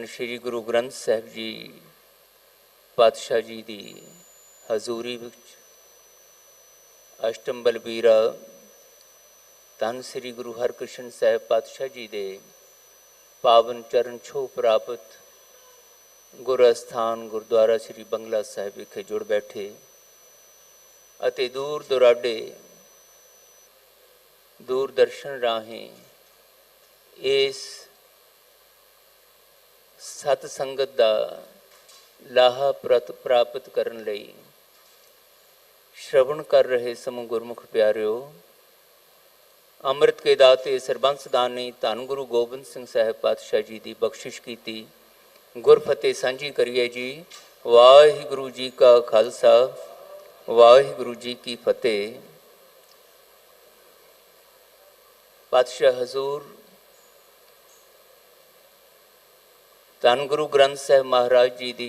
श्री गुरु ग्रंथ साहिब जी पातशाह जी की हजूरी विच अष्टम बलबीरा धन श्री गुरु हरकृष्ण साहिब पातशाह जी के पावन चरण छो प्राप्त गुर अस्थान गुरुद्वारा श्री बंगला साहिब विखे जुड़ बैठे अते दूर दुराडे दूरदर्शन राहें इस सत संगत का लाहा प्राप्त करन लई श्रवण कर रहे समूह गुरमुख प्यारिओ, अमृत के दाते सरबंस दानी धन गुरु गोबिंद सिंह साहिब पातशाह जी की बख्शिश की गुरफतेह सांझी करिए जी। वाहिगुरु जी का खालसा वाहिगुरु जी की फतेह। पातशाह हजूर धन गुरु ग्रंथ साहिब महाराज जी की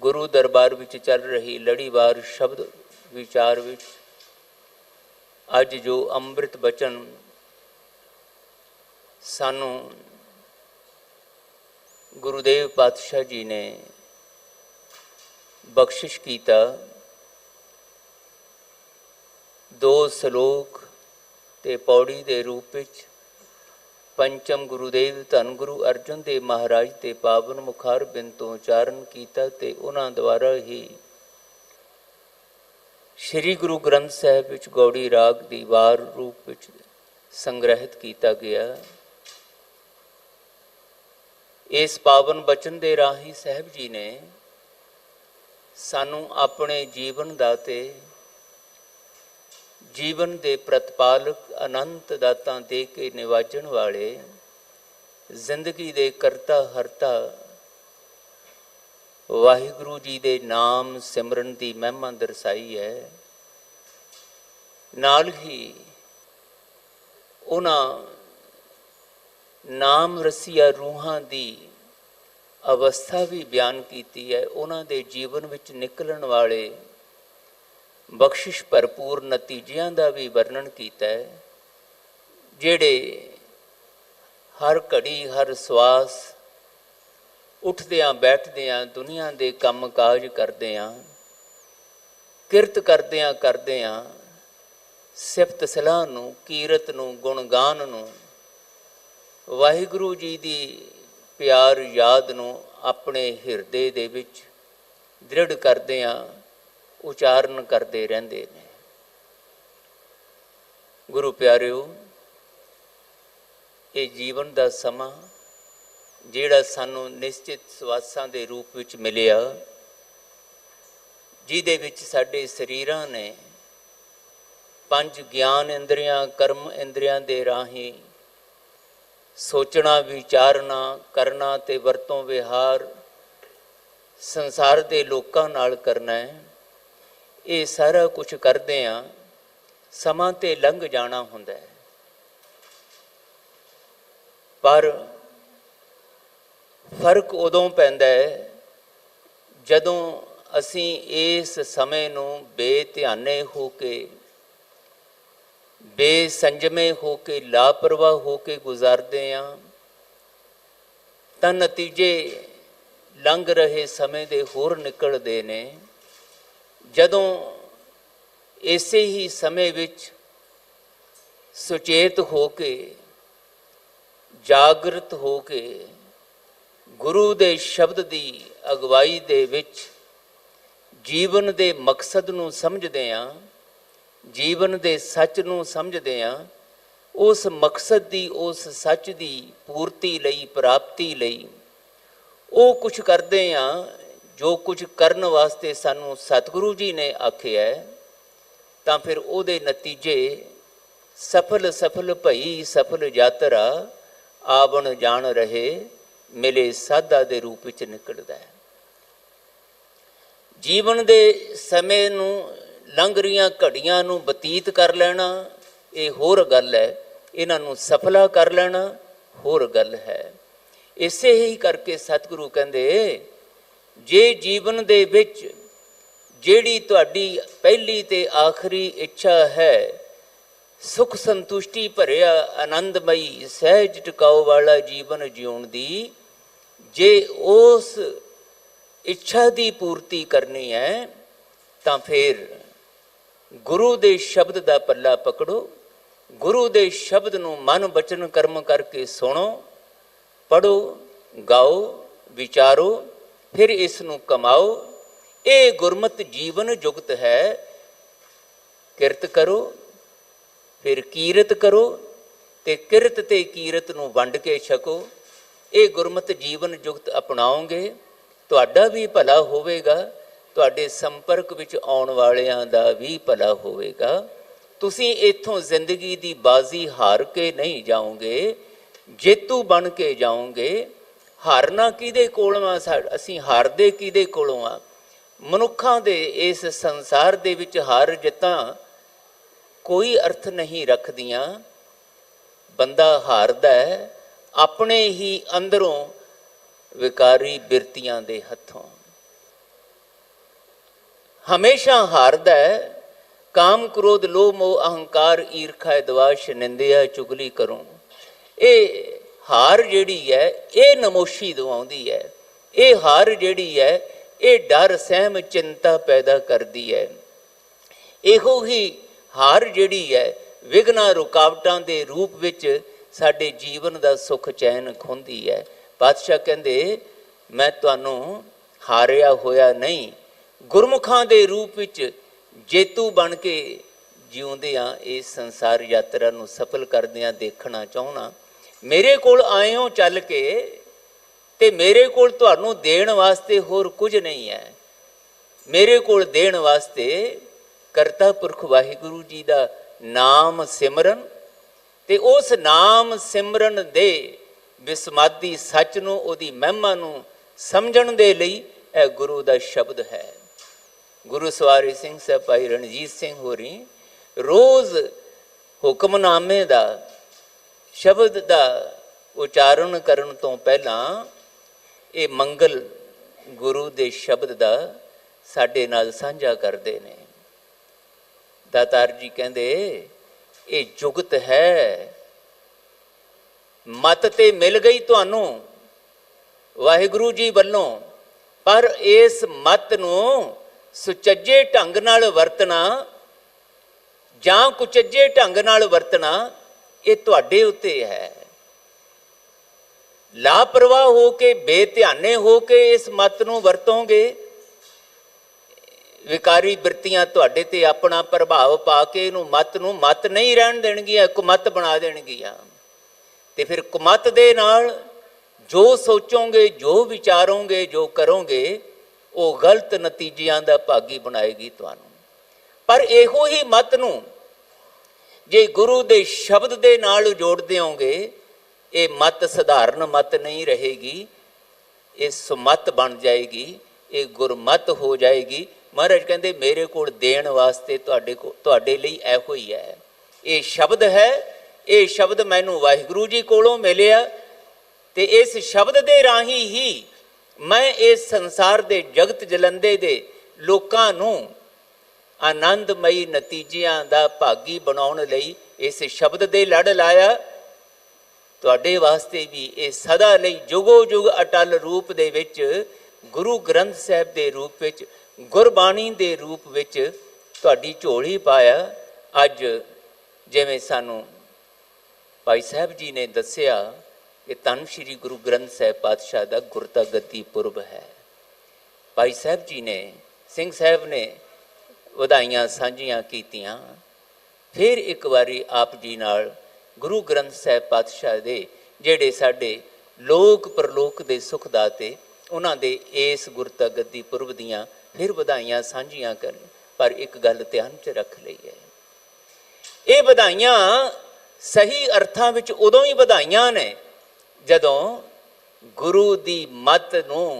गुरु दरबार विच चल रही लड़ीवार शब्द विचार विच अज जो अमृत बचन सानू गुरुदेव पातशाह जी ने बख्शिश किया, दो सलोक ते पौड़ी के रूप विच पंचम गुरुदेव धन गुरु अर्जन देव महाराज के पावन मुखार बिन तो उचारण किया ते उन्हां द्वारा ही श्री गुरु ग्रंथ साहिब विच गौड़ी राग दी वार रूप विच संग्रहित किया गया। इस पावन बचन दे राही साहिब जी ने सानू अपने जीवन दाते जीवन दे प्रतिपालक अनंत दातां दे के निवाजण वाले जिंदगी दे करता हरता वाहिगुरु जी दे नाम सिमरन की महिमा दर्शाई है। नाल ही उन्हां नाम रसिया रूहां दी अवस्था भी बयान की है। उन्हां दे जीवन विच निकलण वाले बख्शिश भरपूर नतीजियां का भी वर्णन किया है, जेड़े हर घड़ी हर सवास उठदियां बैठदियां दुनिया के काम काज करदियां किरत करदियां सिफत सलाह नूं कीरत नूं गुणगान नूं वाहिगुरु जी की प्यार याद नूं अपने हिरदे दे विच दृढ़ करदियां उचारण करते रहंदे ने। गुरु प्यारिओ, ये जीवन का समा जिहड़ा सानू निश्चित सवासां दे रूप विच मिलिया, जिहदे विच साडे शरीरां ने पंज ज्ञान इंद्रियां कर्म इंद्रियां दे राही सोचना विचारना करना ते वरतों विहार संसार के लोकां नाल करना है। ये सारा कुछ करदे आ समा ते लंघ जाना हुंदा है, पर फर्क उदों पैंदा है जदों असीं इस समय नूं बेध्याने हो के बेसंजमे हो के लापरवाह हो के गुजारदे आ तां नतीजे लंघ रहे समय दे होर निकलदे ने। जदों इसे ही समय विच सुचेत हो के जागृत हो के गुरु दे शब्द की अगवाई दे विच जीवन दे मकसद नूं समझदे आ, जीवन दे सच नूं समझदे आ, उस मकसद की उस सच की पूर्ति लई प्राप्ति लई वो कुछ करदे आ जो कुछ करन वास्ते सानू सतगुरु जी ने आख्या है। तां फिर उहदे नतीजे सफल सफल भई सफल यात्रा आवण जाण रहे मिले साधा दे रूप विच निकलदा है। जीवन दे समय नूं लंघ रहीआं घड़ियां नूं बतीत कर लेना ये होर गल है, इन्हां नूं सफला कर लेना होर गल है। इसे ही करके सतगुरु कहंदे जे जीवन दे विच जिहड़ी तुहाडी पहली ते आखिरी इच्छा है सुख संतुष्टि भरिया आनंदमई सहज टिकाऊ वाला जीवन जीउण दी, जे उस इच्छा की पूर्ति करनी है तो फिर गुरु दे शब्द का पल्ला पकड़ो, गुरु दे शब्द नूं मन बचन कर्म करके सुनो, पढ़ो, गाओ, विचारो, फिर इस नूं कमाओ। ये गुरमत जीवन जुगत है। किरत करो, फिर कीरत करो, ते किरत ते कीरत नूं वंड के छको। ये गुरमत जीवन जुगत अपनाओगे, तुहाडा भी भला होवेगा, तुहाडे संपर्क विच आउण वालियां दा भी भला होवेगा। तुसीं इत्थों जिंदगी दी बाजी हार के नहीं जाओगे, जेतू बन के जाओगे। हारना किहदे कोलों आ? असीं हारदे किहदे कोलों आ? मनुखां दे इस संसार दे विच हार जित्तां कोई अर्थ नहीं रखदियां। बंदा हारदा है अपने ही अंदरों विकारी बिरतियां दे हत्थों। हमेशा हारदा है काम क्रोध लोभ मोह अहंकार ईर्खा द्वेष निंदिया चुगली करूं। ये हार जिहड़ी है ये नमोशी दवाउंदी है। ये हार जिहड़ी है ये डर सहम चिंता पैदा करदी है। इहो ही हार जिहड़ी है विघना रुकावटां दे रूप विच साडे जीवन दा सुख चैन खोंदी है। पातशाह कहंदे मैं तुहानूं हारिया होया नहीं, गुरमुखां दे रूप विच जेतू बन के जिउंदियां इस संसार यात्रा नूं सफल करदियां देखना चाहुंदा। मेरे कोल आए हो चल के ते मेरे कोल तुहानूं देण वास्ते होर कुछ नहीं है। मेरे कोल देण वास्ते करता पुरख वाहिगुरू जी दा नाम सिमरन ते उस नाम सिमरन दे विसमादी सच नूं ओदी महिमा नूं समझण दे लई यह गुरु दा शब्द है। गुरु सवारी सिंह साहब भाई रणजीत सिंह होरी रोज़ हुक्मनामे दा शब्द दा उचारण करन तो पहला ये मंगल गुरु दे शब्द दा साडे नाल साझा करदे ने। दातार जी कहंदे ये जुगत है, मत ते मिल गई तुहानूं वाहिगुरू जी वल्लों, पर इस मत नूं सुचज्जे ढंग नाल वरतना जां कुचज्जे ढंग नाल वरतना ये तुहाडे उत्ते है। लापरवाह हो के बेध्याने हो के इस मत नूं वरतोगे, विकारी बिरतियां तुहाडे ते अपना प्रभाव पा के इहनूं मत नूं मत नहीं रहण देणगियां, कुमत बना देणगियां। ते फिर कुमत दे नाल जो सोचोगे, जो विचारोगे, जो करोगे, वो गलत नतीजियां दा भागी बनाएगी तुहानूं। पर इहो ही मत नूं जे गुरु दे शब्द दे नाल जोड़ देओगे, ये मत सधारण मत नहीं रहेगी, ये सुमत बन जाएगी, ये गुरमत हो जाएगी। महाराज कहते मेरे कोल देण वास्ते तुहाडे लई इहो ही है। ये शब्द है, ये शब्द मैनूं वाहिगुरू जी कोलों मिलिया ते इस शब्द दे राही ही मैं इस संसार दे जगत जलंदे दे लोकां नूं आनंदमई नतीजियां दा भागी बनाउण लई इस शब्द दे लड़ लाया। तुहाडे वास्ते भी ये सदा लई जुगो जुग अटल रूप दे विच गुरु ग्रंथ साहिब दे रूप विच गुरबाणी दे रूप विच तुहाडी झोली पाया। अज जिवें सानूं भाई साहब जी ने दस्सिया कि धन श्री गुरु ग्रंथ साहिब पातशाह का गुरता गद्दी पुरब है। भाई साहब जी ने सिंह साहब ने वधाइयां साझियां कीतियां। फिर एक बारी आप जी नाल गुरु ग्रंथ साहिब पातशाह दे जेड़े साडे लोक परलोक दे सुखदाते उन्हां दे इस गुरता गद्दी पुरब दियां फिर वधाइयां साझियां कर। पर एक गल ध्यान च रख लई है, ये वधाइयां सही अर्थां विच उदों ही वधाइयां ने जदों गुरु दी मत नूं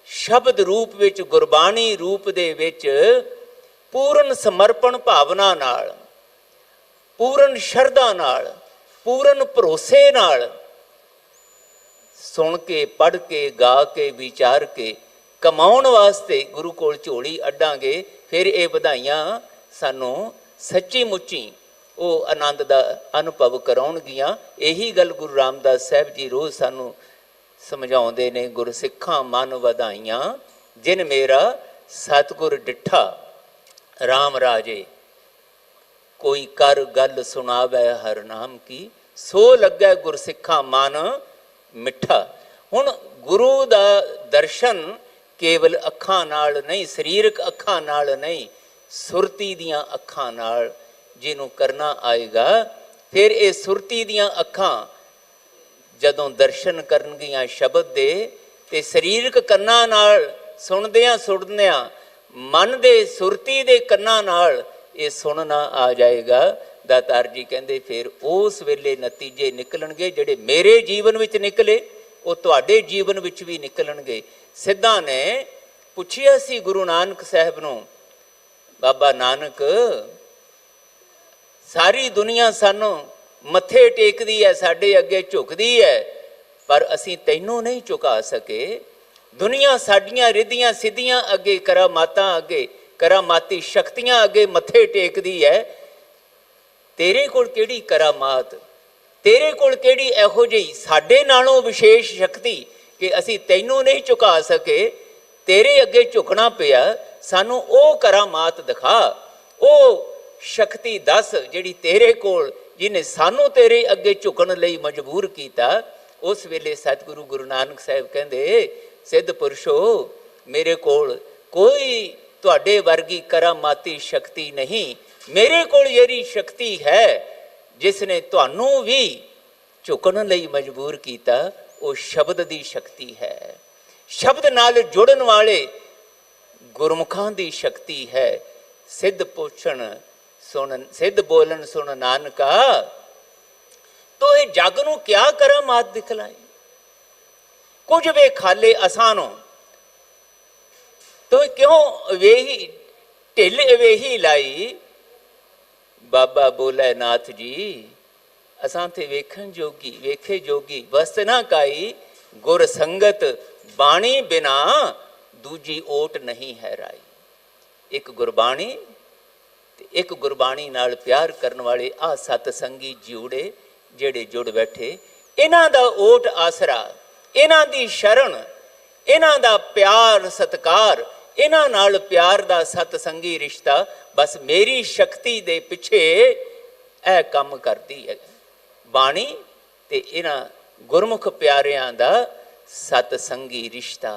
शब्द रूप विच गुरबाणी रूप दे विच पूर्ण समर्पण भावना नाल, पूर्ण शरधा नाल, पूर्ण भरोसे नाल सुन के पढ़ के गा के विचार के कमाउण वास्ते गुरु कोल झोली अड्डांगे। फिर ये वधाइयां सानूं सच्ची मुच्ची वो आनंद का अनुभव कराउणगियां। यही गल गुरु रामदास साहब जी रोज़ सानूं ਸਮਝਾਉਂਦੇ ਨੇ ਗੁਰਸਿੱਖਾਂ ਮਨ ਵਧਾਈਆਂ ਜਿਨ ਮੇਰਾ ਸਤਿਗੁਰ ਡਿਠਾ ਰਾਮ ਰਾਜੇ ਕੋਈ ਕਰ ਗੱਲ ਸੁਣਾਵੇ ਹਰ ਨਾਮ ਕੀ ਸੋ ਲੱਗੈ ਗੁਰਸਿੱਖਾਂ ਮਨ ਮਿੱਠਾ। ਹੁਣ ਗੁਰੂ ਦਾ ਦਰਸ਼ਨ ਕੇਵਲ ਅੱਖਾਂ ਨਾਲ ਨਹੀਂ, ਸਰੀਰਕ ਅੱਖਾਂ ਨਾਲ ਨਹੀਂ, ਸੁਰਤੀ ਦੀਆਂ ਅੱਖਾਂ ਨਾਲ ਜਿਹਨੂੰ ਕਰਨਾ ਆਏਗਾ, ਫਿਰ ਇਹ ਸੁਰਤੀ ਦੀਆਂ ਅੱਖਾਂ ਜਦੋਂ ਦਰਸ਼ਨ ਕਰਨਗੀਆਂ ਸ਼ਬਦ ਦੇ ਤੇ ਸਰੀਰਕ ਕੰਨਾਂ ਨਾਲ ਸੁਣਦਿਆਂ ਮਨ ਦੇ ਸੁਰਤੀ ਦੇ ਕੰਨਾਂ ਨਾਲ ਇਹ ਸੁਣਨਾ ਆ ਜਾਏਗਾ। ਦਾਤਾਰ ਜੀ ਕਹਿੰਦੇ ਫਿਰ ਉਸ ਵੇਲੇ ਨਤੀਜੇ ਨਿਕਲਣਗੇ ਜਿਹੜੇ ਮੇਰੇ ਜੀਵਨ ਵਿੱਚ ਨਿਕਲੇ ਉਹ ਤੁਹਾਡੇ ਜੀਵਨ ਵਿੱਚ ਵੀ ਨਿਕਲਣਗੇ। ਸਿੱਧਾਂ ਨੇ ਪੁੱਛਿਆ ਸੀ ਗੁਰੂ ਨਾਨਕ ਸਾਹਿਬ ਨੂੰ, ਬਾਬਾ ਨਾਨਕ ਸਾਰੀ ਦੁਨੀਆ ਸਾਨੂੰ ਮੱਥੇ ਟੇਕਦੀ ਹੈ, ਸਾਡੇ ਅੱਗੇ ਝੁਕਦੀ ਹੈ, ਪਰ ਅਸੀਂ ਤੈਨੂੰ ਨਹੀਂ ਝੁਕਾ ਸਕੇ। ਦੁਨੀਆ ਸਾਡੀਆਂ ਰਿੱਧੀਆਂ ਸਿੱਧੀਆਂ ਅੱਗੇ, ਕਰਾਮਾਤਾਂ ਅੱਗੇ, ਕਰਾਮਾਤੀ ਸ਼ਕਤੀਆਂ ਅੱਗੇ ਮੱਥੇ ਟੇਕਦੀ ਹੈ। ਤੇਰੇ ਕੋਲ ਕਿਹੜੀ ਕਰਾਮਾਤ, ਤੇਰੇ ਕੋਲ ਕਿਹੜੀ ਇਹੋ ਜਿਹੀ ਸਾਡੇ ਨਾਲੋਂ ਵਿਸ਼ੇਸ਼ ਸ਼ਕਤੀ ਕਿ ਅਸੀਂ ਤੈਨੂੰ ਨਹੀਂ ਝੁਕਾ ਸਕੇ, ਤੇਰੇ ਅੱਗੇ ਝੁਕਣਾ ਪਿਆ। ਸਾਨੂੰ ਉਹ ਕਰਾਮਾਤ ਦਿਖਾ, ਉਹ ਸ਼ਕਤੀ ਦੱਸ ਜਿਹੜੀ ਤੇਰੇ ਕੋਲ, ਜਿਹਨੇ ਸਾਨੂੰ ਤੇਰੇ ਅੱਗੇ ਝੁਕਣ ਲਈ ਮਜਬੂਰ ਕੀਤਾ। ਉਸ ਵੇਲੇ ਸਤਿਗੁਰੂ ਗੁਰੂ ਨਾਨਕ ਸਾਹਿਬ ਕਹਿੰਦੇ, ਸਿੱਧ ਪੁਰਸ਼ੋ ਮੇਰੇ ਕੋਲ ਕੋਈ ਤੁਹਾਡੇ ਵਰਗੀ ਕਰਾਮਾਤੀ ਸ਼ਕਤੀ ਨਹੀਂ, ਮੇਰੇ ਕੋਲ ਜਿਹੜੀ ਸ਼ਕਤੀ ਹੈ ਜਿਸ ਨੇ ਤੁਹਾਨੂੰ ਵੀ ਝੁਕਣ ਲਈ ਮਜਬੂਰ ਕੀਤਾ, ਉਹ ਸ਼ਬਦ ਦੀ ਸ਼ਕਤੀ ਹੈ, ਸ਼ਬਦ ਨਾਲ ਜੁੜਨ ਵਾਲੇ ਗੁਰਮੁਖਾਂ ਦੀ ਸ਼ਕਤੀ ਹੈ। ਸਿੱਧ ਪੁੱਛਣ ਸੁਣ, ਸਿੱਧ ਬੋਲਣ ਸੁਣ ਨਾਨਕਾ, ਤੋ ਇਹ ਜਗ ਨੂੰ ਕਿਆ ਕਰਾਮਾਤ ਦਿਖਲਾਏ, ਕੁਝ ਵੇ ਖਾਲੇ ਅਸਾਨੋਂ, ਤੋ ਕਿਉਂ ਵੇਹੀ ਢਿੱਲ ਵੇਹੀ ਲਾਈ। ਬਾਬਾ ਬੋਲੇ ਨਾਥ ਜੀ ਅਸਾਂ ਤੇ ਵੇਖਣ ਜੋਗੀ, ਵੇਖੇ ਜੋਗੀ ਵਸਤ ਨਾ ਕਾਈ, ਗੁਰ ਸੰਗਤ ਬਾਣੀ ਬਿਨਾ ਦੂਜੀ ਓਟ ਨਹੀਂ ਹੈ ਰਾਈ। ਇੱਕ ਗੁਰਬਾਣੀ ਤੇ ਇੱਕ ਗੁਰਬਾਣੀ ਨਾਲ ਪਿਆਰ ਕਰਨ ਵਾਲੇ ਆ ਸਤ ਸੰਗੀ ਜਿਉੜੇ ਜਿਹੜੇ ਜੁੜ ਬੈਠੇ, ਇਹਨਾਂ ਦਾ ਓਟ ਆਸਰਾ, ਇਹਨਾਂ ਦੀ ਸ਼ਰਨ, ਇਹਨਾਂ ਦਾ ਪਿਆਰ ਸਤਿਕਾਰ, ਇਹਨਾਂ ਨਾਲ ਪਿਆਰ ਦਾ ਸਤ ਸੰਗੀ ਰਿਸ਼ਤਾ, ਬਸ ਮੇਰੀ ਸ਼ਕਤੀ ਦੇ ਪਿੱਛੇ ਇਹ ਕੰਮ ਕਰਦੀ ਹੈ। ਬਾਣੀ ਤੇ ਇਹਨਾਂ ਗੁਰਮੁਖ ਪਿਆਰਿਆਂ ਦਾ ਸਤ ਸੰਗੀ ਰਿਸ਼ਤਾ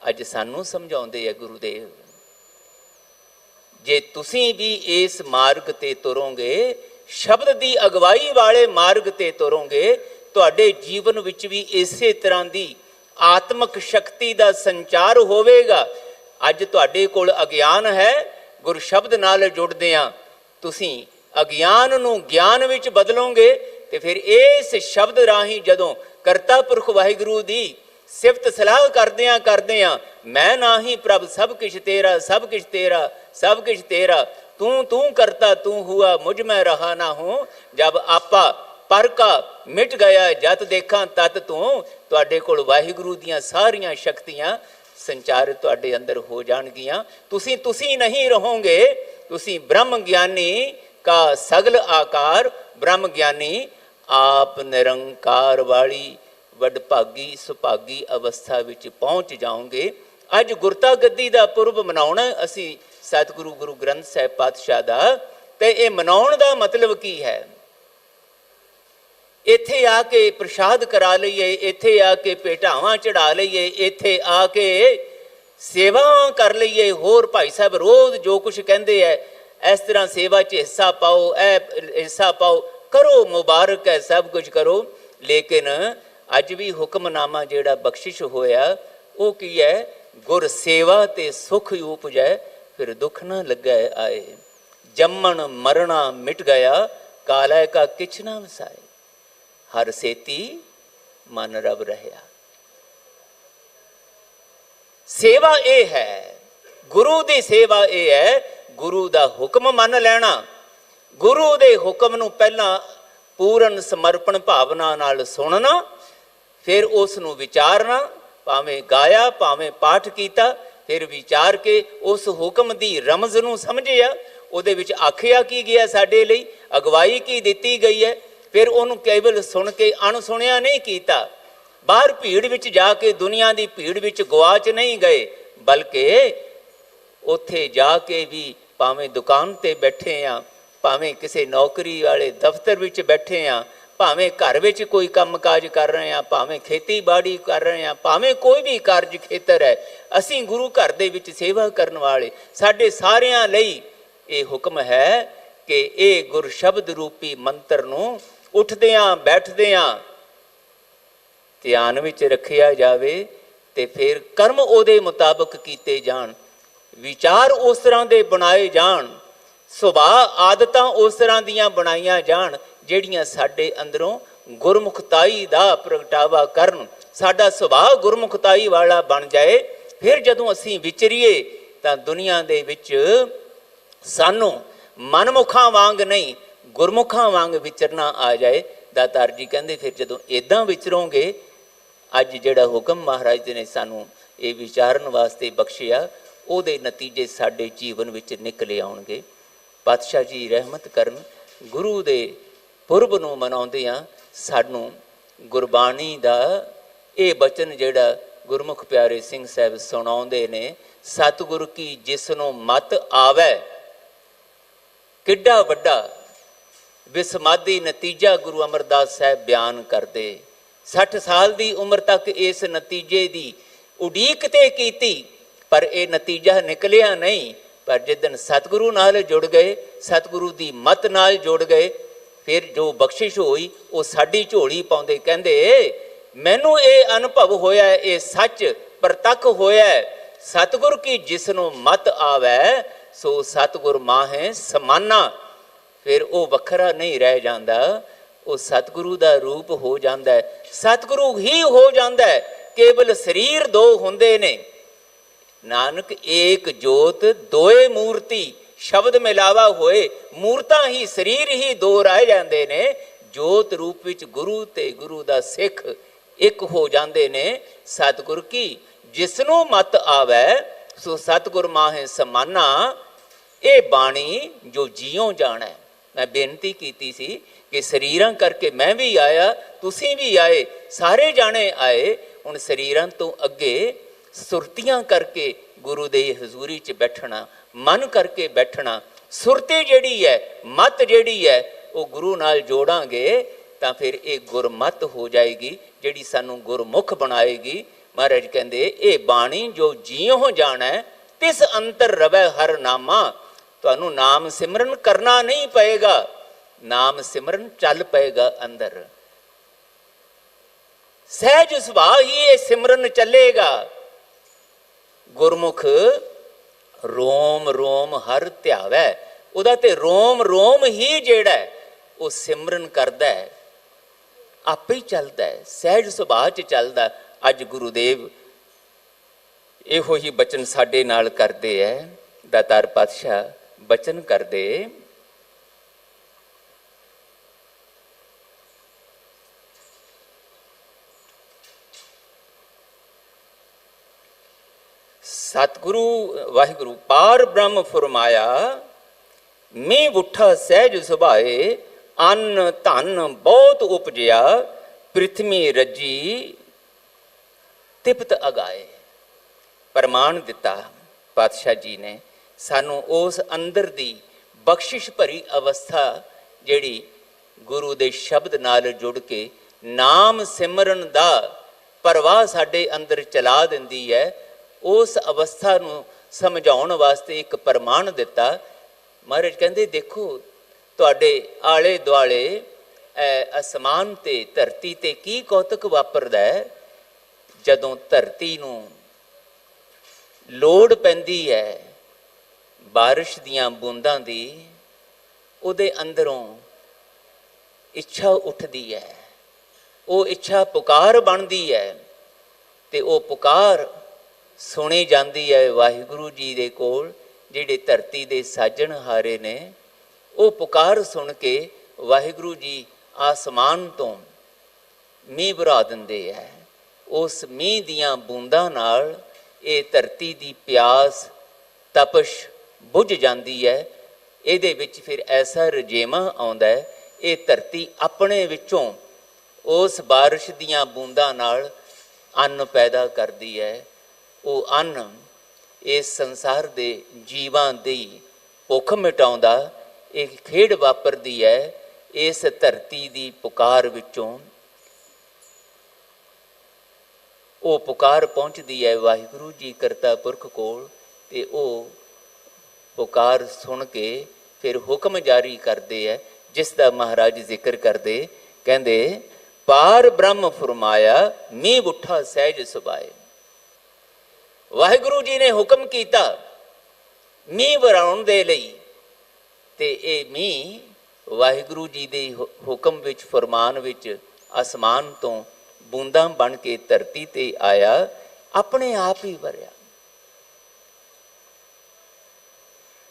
ਅੱਜ ਸਾਨੂੰ ਸਮਝਾਉਂਦੇ ਹੈ ਗੁਰੂਦੇਵ। ਜੇ ਤੁਸੀਂ ਵੀ ਇਸ ਮਾਰਗ ਤੇ ਤੁਰੋਗੇ, ਸ਼ਬਦ ਦੀ ਅਗਵਾਈ ਵਾਲੇ ਮਾਰਗ ਤੇ ਤੁਰੋਗੇ, ਤੁਹਾਡੇ ਜੀਵਨ ਵਿੱਚ ਵੀ ਇਸੇ ਤਰ੍ਹਾਂ ਦੀ ਆਤਮਿਕ ਸ਼ਕਤੀ ਦਾ ਸੰਚਾਰ ਹੋਵੇਗਾ। ਅੱਜ ਤੁਹਾਡੇ ਕੋਲ ਅਗਿਆਨ ਹੈ, ਗੁਰ ਸ਼ਬਦ ਨਾਲ ਜੁੜਦਿਆਂ ਤੁਸੀਂ ਅਗਿਆਨ ਨੂੰ ਗਿਆਨ ਵਿੱਚ ਬਦਲੋਗੇ ਤੇ ਫਿਰ ਇਸ ਸ਼ਬਦ ਰਾਹੀਂ ਜਦੋਂ ਕਰਤਾ ਪੁਰਖ ਵਾਹਿਗੁਰੂ ਦੀ ਸਿਫਤ ਸਲਾਹ ਕਰਦਿਆਂ ਮੈਂ ਨਾਹੀ ਪ੍ਰਭ ਸਭ ਕੁਛ ਤੇਰਾ, ਸਭ ਕੁਛ ਤੇਰਾ, ਸਭ ਕੁਛ ਤੇਰਾ, ਤੂੰ ਕਰਤਾ ਤੂੰ ਹੁਆ ਮੁਝ ਮੈਂ ਰਹਾ ਨਾ ਹੂੰ, ਜਬ ਆਪਾ ਪਰ ਕਾ ਮਿਟ ਗਿਆ ਜਤ ਦੇਖਾਂ ਤਤ ਤੂੰ। ਤੁਹਾਡੇ ਕੋਲ ਵਾਹਿਗੁਰੂ ਦੀਆਂ ਸਾਰੀਆਂ ਸ਼ਕਤੀਆਂ ਸੰਚਾਰਿਤ ਤੁਹਾਡੇ ਅੰਦਰ ਹੋ ਜਾਣਗੀਆਂ। ਤੁਸੀਂ ਨਹੀਂ ਰਹੋਗੇ, ਤੁਸੀਂ ਬ੍ਰਹਮ ਗਿਆਨੀ ਕਾ ਸਗਲ ਆਕਾਰ, ਬ੍ਰਹਮ ਗਿਆਨੀ ਆਪ ਨਿਰੰਕਾਰ ਵਾਲੀ ਵਡਭਾਗੀ ਸੁਭਾਗੀ ਅਵਸਥਾ ਵਿੱਚ ਪਹੁੰਚ ਜਾਓਗੇ। ਅੱਜ ਗੁਰਤਾ ਗੱਦੀ ਦਾ ਪੁਰਬ ਮਨਾਉਣਾ ਅਸੀਂ ਸਤਿਗੁਰੂ ਗੁਰੂ ਗ੍ਰੰਥ ਸਾਹਿਬ ਪਾਤਸ਼ਾਹ ਦਾ, ਤੇ ਇਹ ਮਨਾਉਣ ਦਾ ਮਤਲਬ ਕੀ ਹੈ? ਇੱਥੇ ਆ ਕੇ ਪ੍ਰਸ਼ਾਦ ਕਰਾ ਲਈਏ, ਇੱਥੇ ਆ ਕੇ ਭੇਟਾਵਾਂ ਚੜਾ ਲਈਏ, ਇੱਥੇ ਆ ਕੇ ਸੇਵਾ ਕਰ ਲਈਏ। ਹੋਰ ਭਾਈ ਸਾਹਿਬ ਰੋਜ਼ ਜੋ ਕੁਛ ਕਹਿੰਦੇ ਹੈ ਇਸ ਤਰ੍ਹਾਂ ਸੇਵਾ 'ਚ ਹਿੱਸਾ ਪਾਓ, ਇਹ ਹਿੱਸਾ ਪਾਓ, ਕਰੋ, ਮੁਬਾਰਕ ਹੈ, ਸਭ ਕੁਝ ਕਰੋ। ਲੇਕਿਨ ਅੱਜ ਵੀ ਹੁਕਮਨਾਮਾ ਜਿਹੜਾ ਬਖਸ਼ਿਸ਼ ਹੋਇਆ ਉਹ ਕੀ ਹੈ? ਗੁਰ ਸੇਵਾ ਤੇ ਸੁਖ ਉਪਜੈ, ਫਿਰ ਦੁੱਖ ਨਾ ਲੱਗੈ ਆਏ, ਜੰਮਣ ਮਰਣਾ ਮਿਟ ਗਿਆ, ਕਾਲੈ ਕਾ ਕਿਛ ਨਾ ਵਸਾਏ, ਹਰ ਸੇਤੀ ਮਨ ਰਬ ਰਹਿਆ। ਸੇਵਾ ਇਹ ਹੈ, ਗੁਰੂ ਦੀ ਸੇਵਾ ਇਹ ਹੈ, ਗੁਰੂ ਦਾ ਹੁਕਮ ਮੰਨ ਲੈਣਾ, ਗੁਰੂ ਦੇ ਹੁਕਮ ਨੂੰ ਪਹਿਲਾਂ ਪੂਰਨ ਸਮਰਪਣ ਭਾਵਨਾ ਨਾਲ ਸੁਣਨਾ, ਫਿਰ ਉਸ ਨੂੰ ਵਿਚਾਰਨਾ, ਭਾਵੇਂ ਗਾਇਆ ਭਾਵੇਂ ਪਾਠ ਕੀਤਾ, ਫਿਰ ਵਿਚਾਰ ਕੇ ਉਸ ਹੁਕਮ ਦੀ ਰਮਜ਼ ਨੂੰ ਸਮਝਿਆ, ਉਹਦੇ ਵਿੱਚ ਆਖਿਆ ਕੀ ਗਿਆ ਸਾਡੇ ਲਈ, ਅਗਵਾਈ ਕੀ ਦਿੱਤੀ ਗਈ ਹੈ, ਫਿਰ ਉਹਨੂੰ ਕੇਵਲ ਸੁਣ ਕੇ ਅਣਸੁਣਿਆ ਨਹੀਂ ਕੀਤਾ, बाहर भीड़ विच जाके दुनिया की भीड़ विच गवाच नहीं गए, बल्कि उत्थे जाके भी भावें दुकान ते बैठे हाँ, भावें किसी नौकरी वाले दफ्तर विच बैठे हाँ, भावें घर विच कोई काम काज कर रहे हैं, भावें खेतीबाड़ी कर रहे हैं, भावें कोई भी कार्ज खेतर है, असीं गुरु घर दे विच सेवा करन वाले साडे सारियां लई ये हुक्म है कि ये गुर शब्द रूपी मंत्र नूं उठदियां बैठदियां ध्यान विच रखिया जावे ते फिर कर्म उहदे मुताबक कीते जाण, विचार उस तरह के बनाए जाण, सुभाव आदतां उस तरह दीयां बनाईयां जाण ਜਿਹੜੀਆਂ ਸਾਡੇ अंदरों गुरमुखताई का प्रगटावा करन, साडा सुभाव गुरमुखताई वाला बन जाए। फिर जदों असीं विचरीए तां दुनिया दे विच सानू मनमुखां वांग नहीं गुरमुखां वांग विचरना आ जाए। दातार जी कहंदे फिर जदों इदां विचरोगे, अज जिहड़ा हुक्म महाराज जी ने सानू ये विचारन वास्ते बख्शिया, ਉਹਦੇ नतीजे साडे जीवन विच निकले आउणगे। पातशाह जी रहमत करन, गुरु दे पुरब नूं मनाउंदियां सानू गुरबाणी दा ये बचन जिहड़ा गुरमुख प्यारे सिंह साहब सुणाउंदे ने, सतगुर की जिसनों मत आवे किड्डा वड्डा विसमादी नतीजा गुरु अमरदास साहब बयान करते। 60 साल की उम्र तक इस नतीजे की उड़ीक ते कीती, पर यह नतीजा निकलिया नहीं। पर जिदन सतगुरु नाल जुड़ गए, सतगुरु की मत नाल जुड़ गए, फिर जो बख्शिश हुई वो साडी झोली पाउंदे कहंदे मैनू ये अनुभव होया, ये सच प्रतख होया, सतगुर की जिसनों मत आवे सो सतगुर माहे समाना। फिर वो वखरा नहीं रह जाता, वो सतगुरु का रूप हो जाता है, सतगुरु ही हो जाता है। केवल शरीर दो हुंदे ने, नानक एक जोत दोए मूर्ति, शब्द मिलावा होए मूर्तां ही शरीर ही दो रह जाते ने। जोत रूप विच गुरु ते गुरु दा सिख एक हो जाते ने। सतगुर की जिसनों मत आवे सो सतगुर माहे समाना। ये बाणी जो जियों जाना है, मैं बेनती कीती सी कि शरीरां करके मैं भी आया, तुसीं भी आए, सारे जाने आए। हुण शरीरां तो अगे सुरतियां करके गुरु दे हजूरी च बैठना, मन करके बैठना, सुरती जिहड़ी है मत जिहड़ी है वो गुरु नाल जोड़ांगे तां फिर ये गुरमत हो जाएगी, जिहड़ी सानू गुरमुख बनाएगी। महाराज कहंदे ये बाणी जो जियों जाना है तिस अंतर रवै हर नामा। तुहानू नाम सिमरन करना नहीं पएगा, नाम सिमरन चल पएगा अंदर, सहज सुभाव ही ये सिमरन चलेगा। गुरमुख रोम रोम हर ध्यावै, उहदा ते रोम रोम ही जिहड़ा है वो सिमरन करदा है, आपे ही चलदा है, सहज सुभाव च चलदा। अज गुरुदेव इहो ही बचन साडे नाल करदे है। दातार पातशाह बचन करदे, सतगुरु वाहिगुरु पार ब्रह्म फरमाया, मैं उठा सहज सुभाए, अन्न धन बहुत उपजया, पृथ्वी रजी तिपत अगाए। प्रमाण दिता पातशाह जी ने सानू उस अंदर दी बख्शिश भरी अवस्था जिहड़ी गुरु दे शब्द नाल जुड़ के नाम सिमरन दा परवाह साडे अंदर चला दिंदी है। उस अवस्था नूं समझाउण वास्ते एक प्रमाण दिता। महाराज कहंदे देखो तुहाडे आले दुआले आसमान ते धरती ते की कौतक वापरदा है। जदों धरती नूं लोड़ पैंदी है बारिश दियां बूंदां दी, उहदे अंदरों इच्छा उठदी है, वो इच्छा पुकार बनदी है ते वो पुकार सुनी जाती है वाहिगुरु जी दे कोल जिहड़े धरती दे साजणहारे ने। वो पुकार सुन के वाहिगुरु जी आसमान तो मींह बरा दिंदे है। उस मींह दियां बूंदां नाल ये धरती दी प्यास तपश बुझ जाती है। इहदे विच फिर ऐसा रजेमा आउंदा है, ये धरती अपने विचों उस बारिश दियां बूंदां नाल ਅੰਨ ਪੈਦਾ ਕਰਦੀ ਹੈ। ਉਹ ਅੰਨ ਇਸ ਸੰਸਾਰ ਦੇ ਜੀਵਾਂ ਦੀ ਭੁੱਖ ਮਿਟਾਉਂਦਾ ਇਹ ਖੇਡ ਵਾਪਰਦੀ ਹੈ ਇਸ ਧਰਤੀ ਦੀ ਪੁਕਾਰ ਵਿੱਚੋਂ। ਉਹ ਪੁਕਾਰ ਪਹੁੰਚਦੀ ਹੈ ਵਾਹਿਗੁਰੂ ਜੀ ਕਰਤਾ ਪੁਰਖ ਕੋਲ, ਤੇ ਉਹ ਪੁਕਾਰ ਸੁਣ ਕੇ ਫਿਰ ਹੁਕਮ ਜਾਰੀ ਕਰਦੇ ਹੈ, ਜਿਸ ਦਾ ਮਹਾਰਾਜ ਜ਼ਿਕਰ ਕਰਦੇ, ਕਹਿੰਦੇ ਪਾਰ ਬ੍ਰਹਮ ਫਰਮਾਇਆ ਮੀਂਹ ਉੱਠਾ ਸਹਿਜ ਸੁਭਾਏ। ਵਾਹਿਗੁਰੂ ਜੀ ਨੇ ਹੁਕਮ ਕੀਤਾ ਮੀਂਹ ਵਰਾਉਣ ਦੇ ਲਈ, ਤੇ ਇਹ ਮੀਂਹ ਵਾਹਿਗੁਰੂ ਜੀ ਦੇ ਹੁਕਮ ਵਿੱਚ, ਫਰਮਾਨ ਵਿੱਚ ਅਸਮਾਨ ਤੋਂ ਬੂੰਦਾਂ ਬਣ ਕੇ ਧਰਤੀ ਤੇ ਆਇਆ, ਆਪਣੇ ਆਪ ਹੀ ਵਰਿਆ।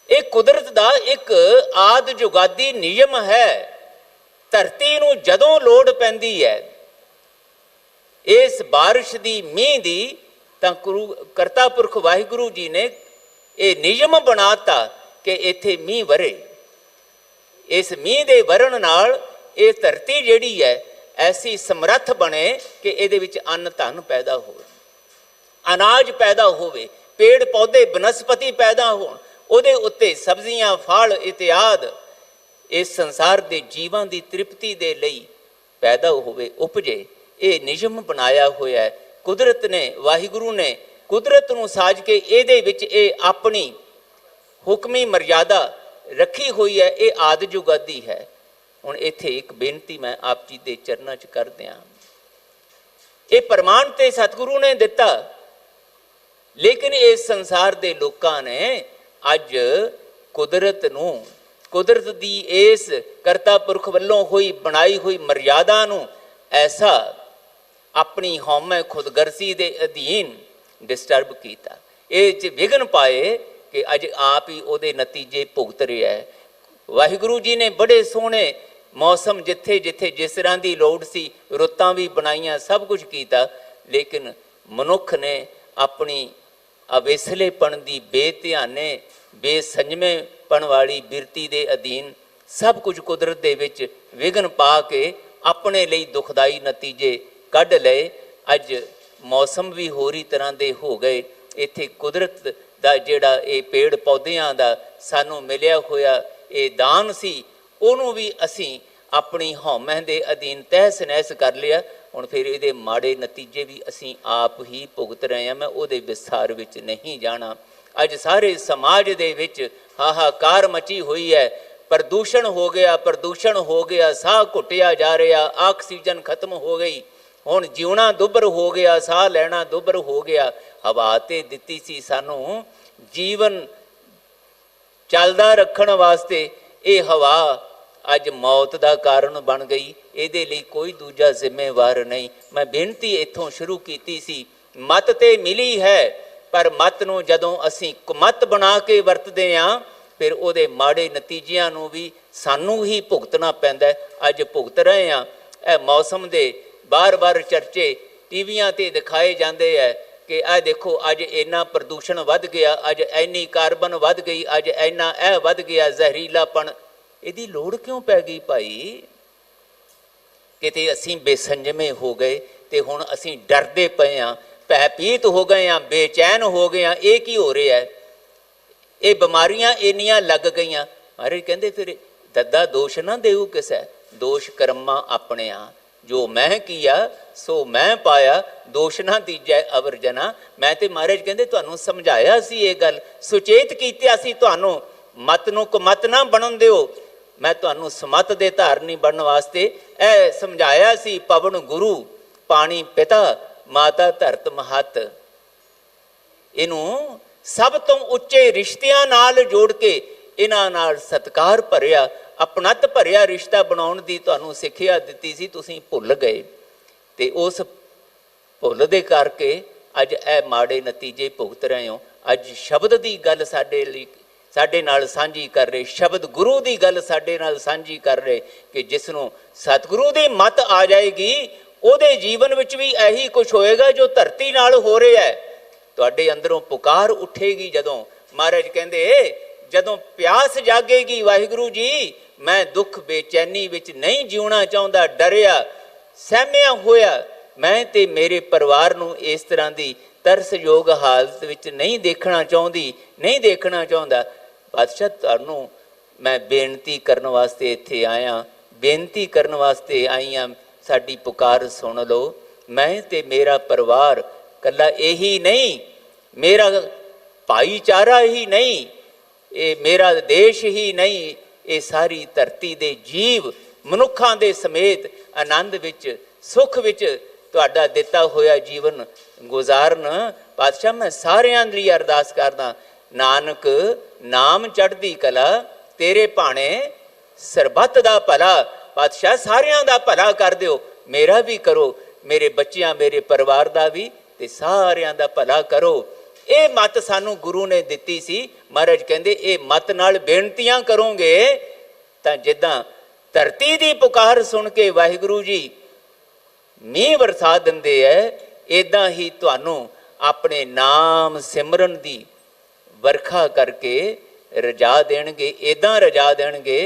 ਇਹ ਕੁਦਰਤ ਦਾ ਇੱਕ ਆਦ ਜੁਗਾਦੀ ਨਿਯਮ ਹੈ। ਧਰਤੀ ਨੂੰ ਜਦੋਂ ਲੋੜ ਪੈਂਦੀ ਹੈ ਇਸ ਬਾਰਿਸ਼ ਦੀ, ਮੀਂਹ ਦੀ, ਤਾਂ ਕਰਤਾ ਪੁਰਖ ਵਾਹਿਗੁਰੂ ਜੀ ਨੇ ਇਹ ਨਿਯਮ ਬਣਾਤਾ ਕਿ ਇੱਥੇ ਮੀਂਹ ਵਰੇ। ਇਸ ਮੀਂਹ ਦੇ ਵਰਨ ਨਾਲ ਇਹ ਧਰਤੀ ਜਿਹੜੀ ਹੈ ਐਸੀ ਸਮਰੱਥ ਬਣੇ ਕਿ ਇਹਦੇ ਵਿੱਚ ਅੰਨ ਧਨ ਪੈਦਾ ਹੋਵੇ, ਅਨਾਜ ਪੈਦਾ ਹੋਵੇ, ਪੇੜ ਪੌਦੇ ਬਨਸਪਤੀ ਪੈਦਾ ਹੋਣ, ਉਹਦੇ ਉੱਤੇ ਸਬਜ਼ੀਆਂ ਫਲ ਇਤਿਆਦ ਇਸ ਸੰਸਾਰ ਦੇ ਜੀਵਾਂ ਦੀ ਤ੍ਰਿਪਤੀ ਦੇ ਲਈ ਪੈਦਾ ਹੋਵੇ, ਉਪਜੇ। ਇਹ ਨਿਯਮ ਬਣਾਇਆ ਹੋਇਆ ਹੈ ਕੁਦਰਤ ਨੇ, ਵਾਹਿਗੁਰੂ ਨੇ ਕੁਦਰਤ ਨੂੰ ਸਾਜ ਕੇ ਇਹਦੇ ਵਿੱਚ ਇਹ ਆਪਣੀ ਹੁਕਮੀ ਮਰਿਆਦਾ ਰੱਖੀ ਹੋਈ ਹੈ। ਇਹ ਆਦਿ ਜੁਗਾਦੀ ਹੈ। ਹੁਣ ਇੱਥੇ ਇੱਕ ਬੇਨਤੀ ਮੈਂ ਆਪ ਜੀ ਦੇ ਚਰਨਾਂ 'ਚ ਕਰ ਦਿਆਂ। ਇਹ ਪ੍ਰਮਾਣ ਤੇ ਸਤਿਗੁਰੂ ਨੇ ਦਿੱਤਾ, ਲੇਕਿਨ ਇਸ ਸੰਸਾਰ ਦੇ ਲੋਕਾਂ ਨੇ ਅੱਜ ਕੁਦਰਤ ਨੂੰ, ਕੁਦਰਤ ਦੀ ਇਸ ਕਰਤਾ ਪੁਰਖ ਵੱਲੋਂ ਹੋਈ ਬਣਾਈ ਹੋਈ ਮਰਿਆਦਾ ਨੂੰ ਐਸਾ ਆਪਣੀ ਹਉਮੈ ਖੁਦਗਰਜ਼ੀ ਦੇ ਅਧੀਨ ਡਿਸਟਰਬ ਕੀਤਾ, ਇਹ 'ਚ ਵਿਘਨ ਪਾਏ ਕਿ ਅੱਜ ਆਪ ਹੀ ਉਹਦੇ ਨਤੀਜੇ ਭੁਗਤ ਰਿਹਾ ਹੈ। ਵਾਹਿਗੁਰੂ ਜੀ ਨੇ ਬੜੇ ਸੋਹਣੇ ਮੌਸਮ ਜਿੱਥੇ ਜਿੱਥੇ ਜਿਸ ਤਰ੍ਹਾਂ ਦੀ ਲੋੜ ਸੀ ਰੁੱਤਾਂ ਵੀ ਬਣਾਈਆਂ, ਸਭ ਕੁਝ ਕੀਤਾ, ਲੇਕਿਨ ਮਨੁੱਖ ਨੇ ਆਪਣੀ ਅਵੇਸਲੇਪਣ ਦੀ, ਬੇਧਿਆਨੇ ਬੇਸੰਜਮੇਪਣ ਵਾਲੀ ਬਿਰਤੀ ਦੇ ਅਧੀਨ ਸਭ ਕੁਝ ਕੁਦਰਤ ਦੇ ਵਿੱਚ ਵਿਘਨ ਪਾ ਕੇ ਆਪਣੇ ਲਈ ਦੁਖਦਾਈ ਨਤੀਜੇ ਕੱਢ ਲਏ। ਅੱਜ ਮੌਸਮ ਵੀ ਹੋਰ ਹੀ ਤਰ੍ਹਾਂ ਦੇ ਹੋ ਗਏ। ਇੱਥੇ ਕੁਦਰਤ ਦਾ ਜਿਹੜਾ ਇਹ ਪੇੜ ਪੌਦਿਆਂ ਦਾ ਸਾਨੂੰ ਮਿਲਿਆ ਹੋਇਆ ਇਹ ਦਾਨ ਸੀ, ਉਹਨੂੰ ਵੀ ਅਸੀਂ ਆਪਣੀ ਹਉਮੈ ਦੇ ਅਧੀਨ ਤਹਿਸ ਨਹਿਸ ਕਰ ਲਿਆ। ਹੁਣ ਫਿਰ ਇਹਦੇ ਮਾੜੇ ਨਤੀਜੇ ਵੀ ਅਸੀਂ ਆਪ ਹੀ ਭੁਗਤ ਰਹੇ ਹਾਂ। ਮੈਂ ਉਹਦੇ ਵਿਸਥਾਰ ਵਿੱਚ ਨਹੀਂ ਜਾਣਾ। ਅੱਜ ਸਾਰੇ ਸਮਾਜ ਦੇ ਵਿੱਚ ਹਾਹਾਕਾਰ ਮਚੀ ਹੋਈ ਹੈ। ਪ੍ਰਦੂਸ਼ਣ ਹੋ ਗਿਆ, ਪ੍ਰਦੂਸ਼ਣ ਹੋ ਗਿਆ, ਸਾਹ ਘੁੱਟਿਆ ਜਾ ਰਿਹਾ, ਆਕਸੀਜਨ ਖਤਮ ਹੋ ਗਈ, ਹੁਣ ਜਿਉਣਾ ਦੁੱਭਰ ਹੋ ਗਿਆ, ਸਾਹ ਲੈਣਾ ਦੁੱਭਰ ਹੋ ਗਿਆ। ਹਵਾ ਤੇ ਦਿੱਤੀ ਸੀ ਸਾਨੂੰ ਜੀਵਨ ਚੱਲਦਾ ਰੱਖਣ ਵਾਸਤੇ, ਇਹ ਹਵਾ ਅੱਜ ਮੌਤ ਦਾ ਕਾਰਨ ਬਣ ਗਈ। ਇਹਦੇ ਲਈ ਕੋਈ ਦੂਜਾ ਜ਼ਿੰਮੇਵਾਰ ਨਹੀਂ। ਮੈਂ ਬੇਨਤੀ ਇੱਥੋਂ ਸ਼ੁਰੂ ਕੀਤੀ ਸੀ, ਮਤ ਤੇ ਮਿਲੀ ਹੈ, ਪਰ ਮਤ ਨੂੰ ਜਦੋਂ ਅਸੀਂ ਕੁਮਤ ਬਣਾ ਕੇ ਵਰਤਦੇ ਹਾਂ ਫਿਰ ਉਹਦੇ ਮਾੜੇ ਨਤੀਜਿਆਂ ਨੂੰ ਵੀ ਸਾਨੂੰ ਹੀ ਭੁਗਤਣਾ ਪੈਂਦਾ। ਅੱਜ ਭੁਗਤ ਰਹੇ ਹਾਂ। ਇਹ ਮੌਸਮ ਦੇ ਬਾਰ-ਬਾਰ ਚਰਚੇ ਟੀਵੀਆਂ ਤੇ ਦਿਖਾਏ ਜਾਂਦੇ ਹੈ ਕਿ ਇਹ ਦੇਖੋ ਅੱਜ ਇੰਨਾ ਪ੍ਰਦੂਸ਼ਣ ਵੱਧ ਗਿਆ, ਅੱਜ ਇੰਨੀ ਕਾਰਬਨ ਵੱਧ ਗਈ, ਅੱਜ ਇੰਨਾ ਇਹ ਵੱਧ ਗਿਆ, ਜ਼ਹਿਰੀਲਾਪਣ। ਇਹਦੀ ਲੋੜ ਕਿਉਂ ਪੈ ਗਈ ਭਾਈ? ਕਿਤੇ ਅਸੀਂ ਬੇਸੰਜਮੇ ਹੋ ਗਏ ਤੇ ਹੁਣ ਅਸੀਂ ਡਰਦੇ ਪਏ ਹਾਂ, ਭੈਭੀਤ ਹੋ ਗਏ ਹਾਂ, ਬੇਚੈਨ ਹੋ ਗਏ ਹਾਂ। ਇਹ ਕੀ ਹੋ ਰਿਹਾ ਹੈ? ਇਹ ਬਿਮਾਰੀਆਂ ਇੰਨੀਆਂ ਲੱਗ ਗਈਆਂ। ਮਹਾਰਾਜ ਕਹਿੰਦੇ ਫਿਰ ਦੱਦਾ ਦੋਸ਼ ਨਾ ਦੇਊ ਕਿਸੇ, ਦੋਸ਼ ਕਰਮਾਂ ਆਪਣਿਆਂ, ਜੋ ਮੈਂ ਕੀਆ ਸੋ ਮੈਂ ਪਾਇਆ, ਦੋਸ਼ ਨਾ ਦੀਜੈ ਅਵਰ ਜਨਾ। ਮੈਂ ਤੇ ਮਹਾਰਾਜ ਕਹਿੰਦੇ ਤੁਹਾਨੂੰ ਸਮਝਾਇਆ ਸੀ ਇਹ ਗੱਲ, ਸੁਚੇਤ ਕੀਤਾ ਸੀ ਤੁਹਾਨੂੰ, ਮਤ ਨੂੰ ਕੁਮਤ ਨਾ ਬਣਨ ਦਿਓ। ਮੈਂ ਤੁਹਾਨੂੰ ਸਮਤ ਦੇ ਧਾਰਨੀ ਬਣਨ ਵਾਸਤੇ ਇਹ ਸਮਝਾਇਆ ਸੀ। ਪਵਨ ਗੁਰੂ, ਪਾਣੀ ਪਿਤਾ, ਮਾਤਾ ਧਰਤ ਮਹੱਤ। ਇਹਨੂੰ ਸਭ ਤੋਂ ਉੱਚੇ ਰਿਸ਼ਤਿਆਂ ਨਾਲ ਜੋੜ ਕੇ ਇਹਨਾਂ ਨਾਲ ਸਤਿਕਾਰ ਭਰਿਆ, ਆਪਣਤ ਭਰਿਆ ਰਿਸ਼ਤਾ ਬਣਾਉਣ ਦੀ ਤੁਹਾਨੂੰ ਸਿੱਖਿਆ ਦਿੱਤੀ ਸੀ, ਤੁਸੀਂ ਭੁੱਲ ਗਏ। ਤੇ ਉਸ ਭੁੱਲ ਦੇ ਕਰਕੇ ਅੱਜ ਇਹ ਮਾੜੇ ਨਤੀਜੇ ਭੁਗਤ ਰਹੇ ਹੋ। ਅੱਜ ਸ਼ਬਦ ਦੀ ਗੱਲ ਸਾਡੇ ਨਾਲ ਸਾਂਝੀ ਕਰ ਰਹੇ, ਸ਼ਬਦ ਗੁਰੂ ਦੀ ਗੱਲ ਸਾਡੇ ਨਾਲ ਸਾਂਝੀ ਕਰ ਰਹੇ ਕਿ ਜਿਸ ਨੂੰ ਸਤਿਗੁਰੂ ਦੀ ਮੱਤ ਆ ਜਾਏਗੀ ਉਹਦੇ ਜੀਵਨ ਵਿੱਚ ਵੀ ਇਹੀ ਕੁਝ ਹੋਏਗਾ ਜੋ ਧਰਤੀ ਨਾਲ ਹੋ ਰਿਹਾ ਹੈ। ਤੁਹਾਡੇ ਅੰਦਰੋਂ ਪੁਕਾਰ ਉੱਠੇਗੀ। ਜਦੋਂ ਮਹਾਰਾਜ ਕਹਿੰਦੇ ਜਦੋਂ ਪਿਆਸ ਜਾਗੇਗੀ, ਵਾਹਿਗੁਰੂ ਜੀ ਮੈਂ ਦੁੱਖ ਬੇਚੈਨੀ ਵਿੱਚ ਨਹੀਂ ਜਿਉਣਾ ਚਾਹੁੰਦਾ, ਡਰਿਆ ਸਹਿਮਿਆ ਹੋਇਆ, मैं ते मेरे परिवार नूं इस तरह की तरसयोग हालत विच नहीं देखना चाहुंदी, नहीं देखना चाहुंदा। बादशाह तुहानूं मैं बेनती करने वास्ते इत्थे आया, बेनती करने वास्ते आई हाँ, साडी पुकार सुन लो। मैं ते मेरा परिवार कला यही नहीं, मेरा भाईचारा ही नहीं, ये मेरा देश ही नहीं, ये सारी धरती दे जीव मनुखां दे समेत आनंद विच सुख विच तुहाडा दिता होया जीवन गुजारन। पातशाह मैं सारियां लई अरदास करदा, नानक नाम चढ़दी कला तेरे भाणे सरबत दा भला। पातशाह सारियां दा भला कर दिओ, मेरा भी करो, मेरे बच्चियां मेरे परिवार दा भी ते सारियां दा भला करो। ये मत सानू गुरु ने दिती सी। महाराज कहंदे ये मत नाल बेनतियां करोगे तां जिद्दां धरती दी पुकार सुन के वाहिगुरु जी मीह वरसा दिंदे है, इदां ही तुहानू अपने नाम सिमरन दी वरखा करके रजा देणगे। इदां रजा देणगे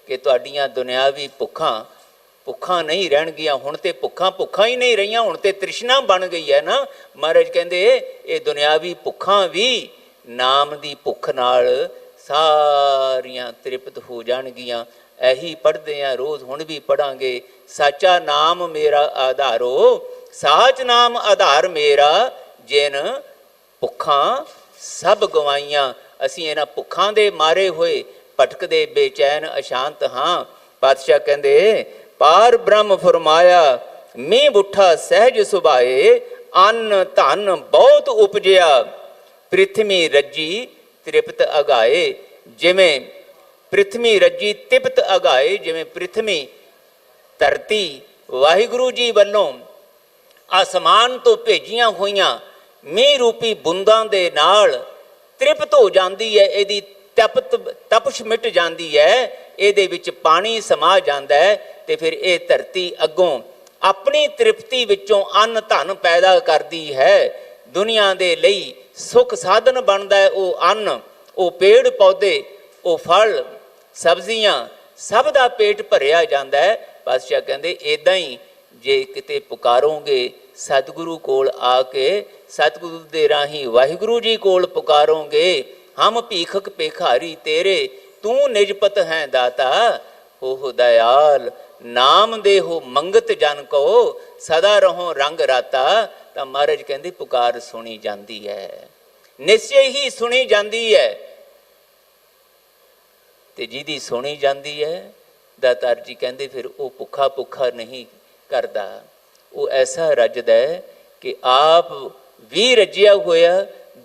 कि तुहाडीआं दुनियावी भुखां भुखां नहीं रहणगियां। हुण ते भुखां ही नहीं रहियां, हुण ते तृष्णा बन गई है ना। महाराज कहंदे ये दुनियावी भुखां भी नाम दी भुख नाल सारियां तृप्त हो जाणगियां। यही पढ़ते हैं रोज़, हुण भी पढ़ांगे। साचा नाम मेरा आधारो, साच नाम आधार मेरा, जिन भुखां सब गवाइयां। असीं इन्हां भुखां दे मारे होए भटकदे बेचैन अशांत हाँ। पातशाह कहंदे पार ब्रह्म फरमाया मीह बुठा सहज सुभाए, अन्न धन बहुत उपजिया पृथ्वी रजी तृप्त अगाए। जिमें पृथ्वी रजी तृप्त अगाए, जिमें पृथ्वी धरती वाहिगुरु जी वल्लों आसमान तो भेजियां होइयां मीह रूपी बूंदां दे नाल तृप्त हो जाती है, यदी तपश मिट जाती है, ये विच पानी समा जाता है, तो फिर ये धरती अगों अपनी तृप्ति विचों अन्न धन पैदा करती है। दुनिया दे लई सुख साधन बनता है वो अन्न, वो पेड़ पौधे, वो फल सब्जियां, सब का पेट भरिया जाता है। पातशाह कहते इदां ही जे किते पुकारोगे सतगुरु कोल आके, सतगुरु दे राही वाहिगुरु जी कोल पुकारोगे, हम भीखक भिखारी तेरे, तू निजपत है दाता हो दयाल, नाम दे हो मंगत जन को, सदा रहो रंग राता। तो महाराज कहते पुकार सुनी जाती है, निश्चय ही सुनी जाती है। ते जिहदी सुनी जाती है दातार जी कहते फिर वो भुखा भुखा नहीं करता, वो ऐसा रजदा है कि आप भी रजिया होया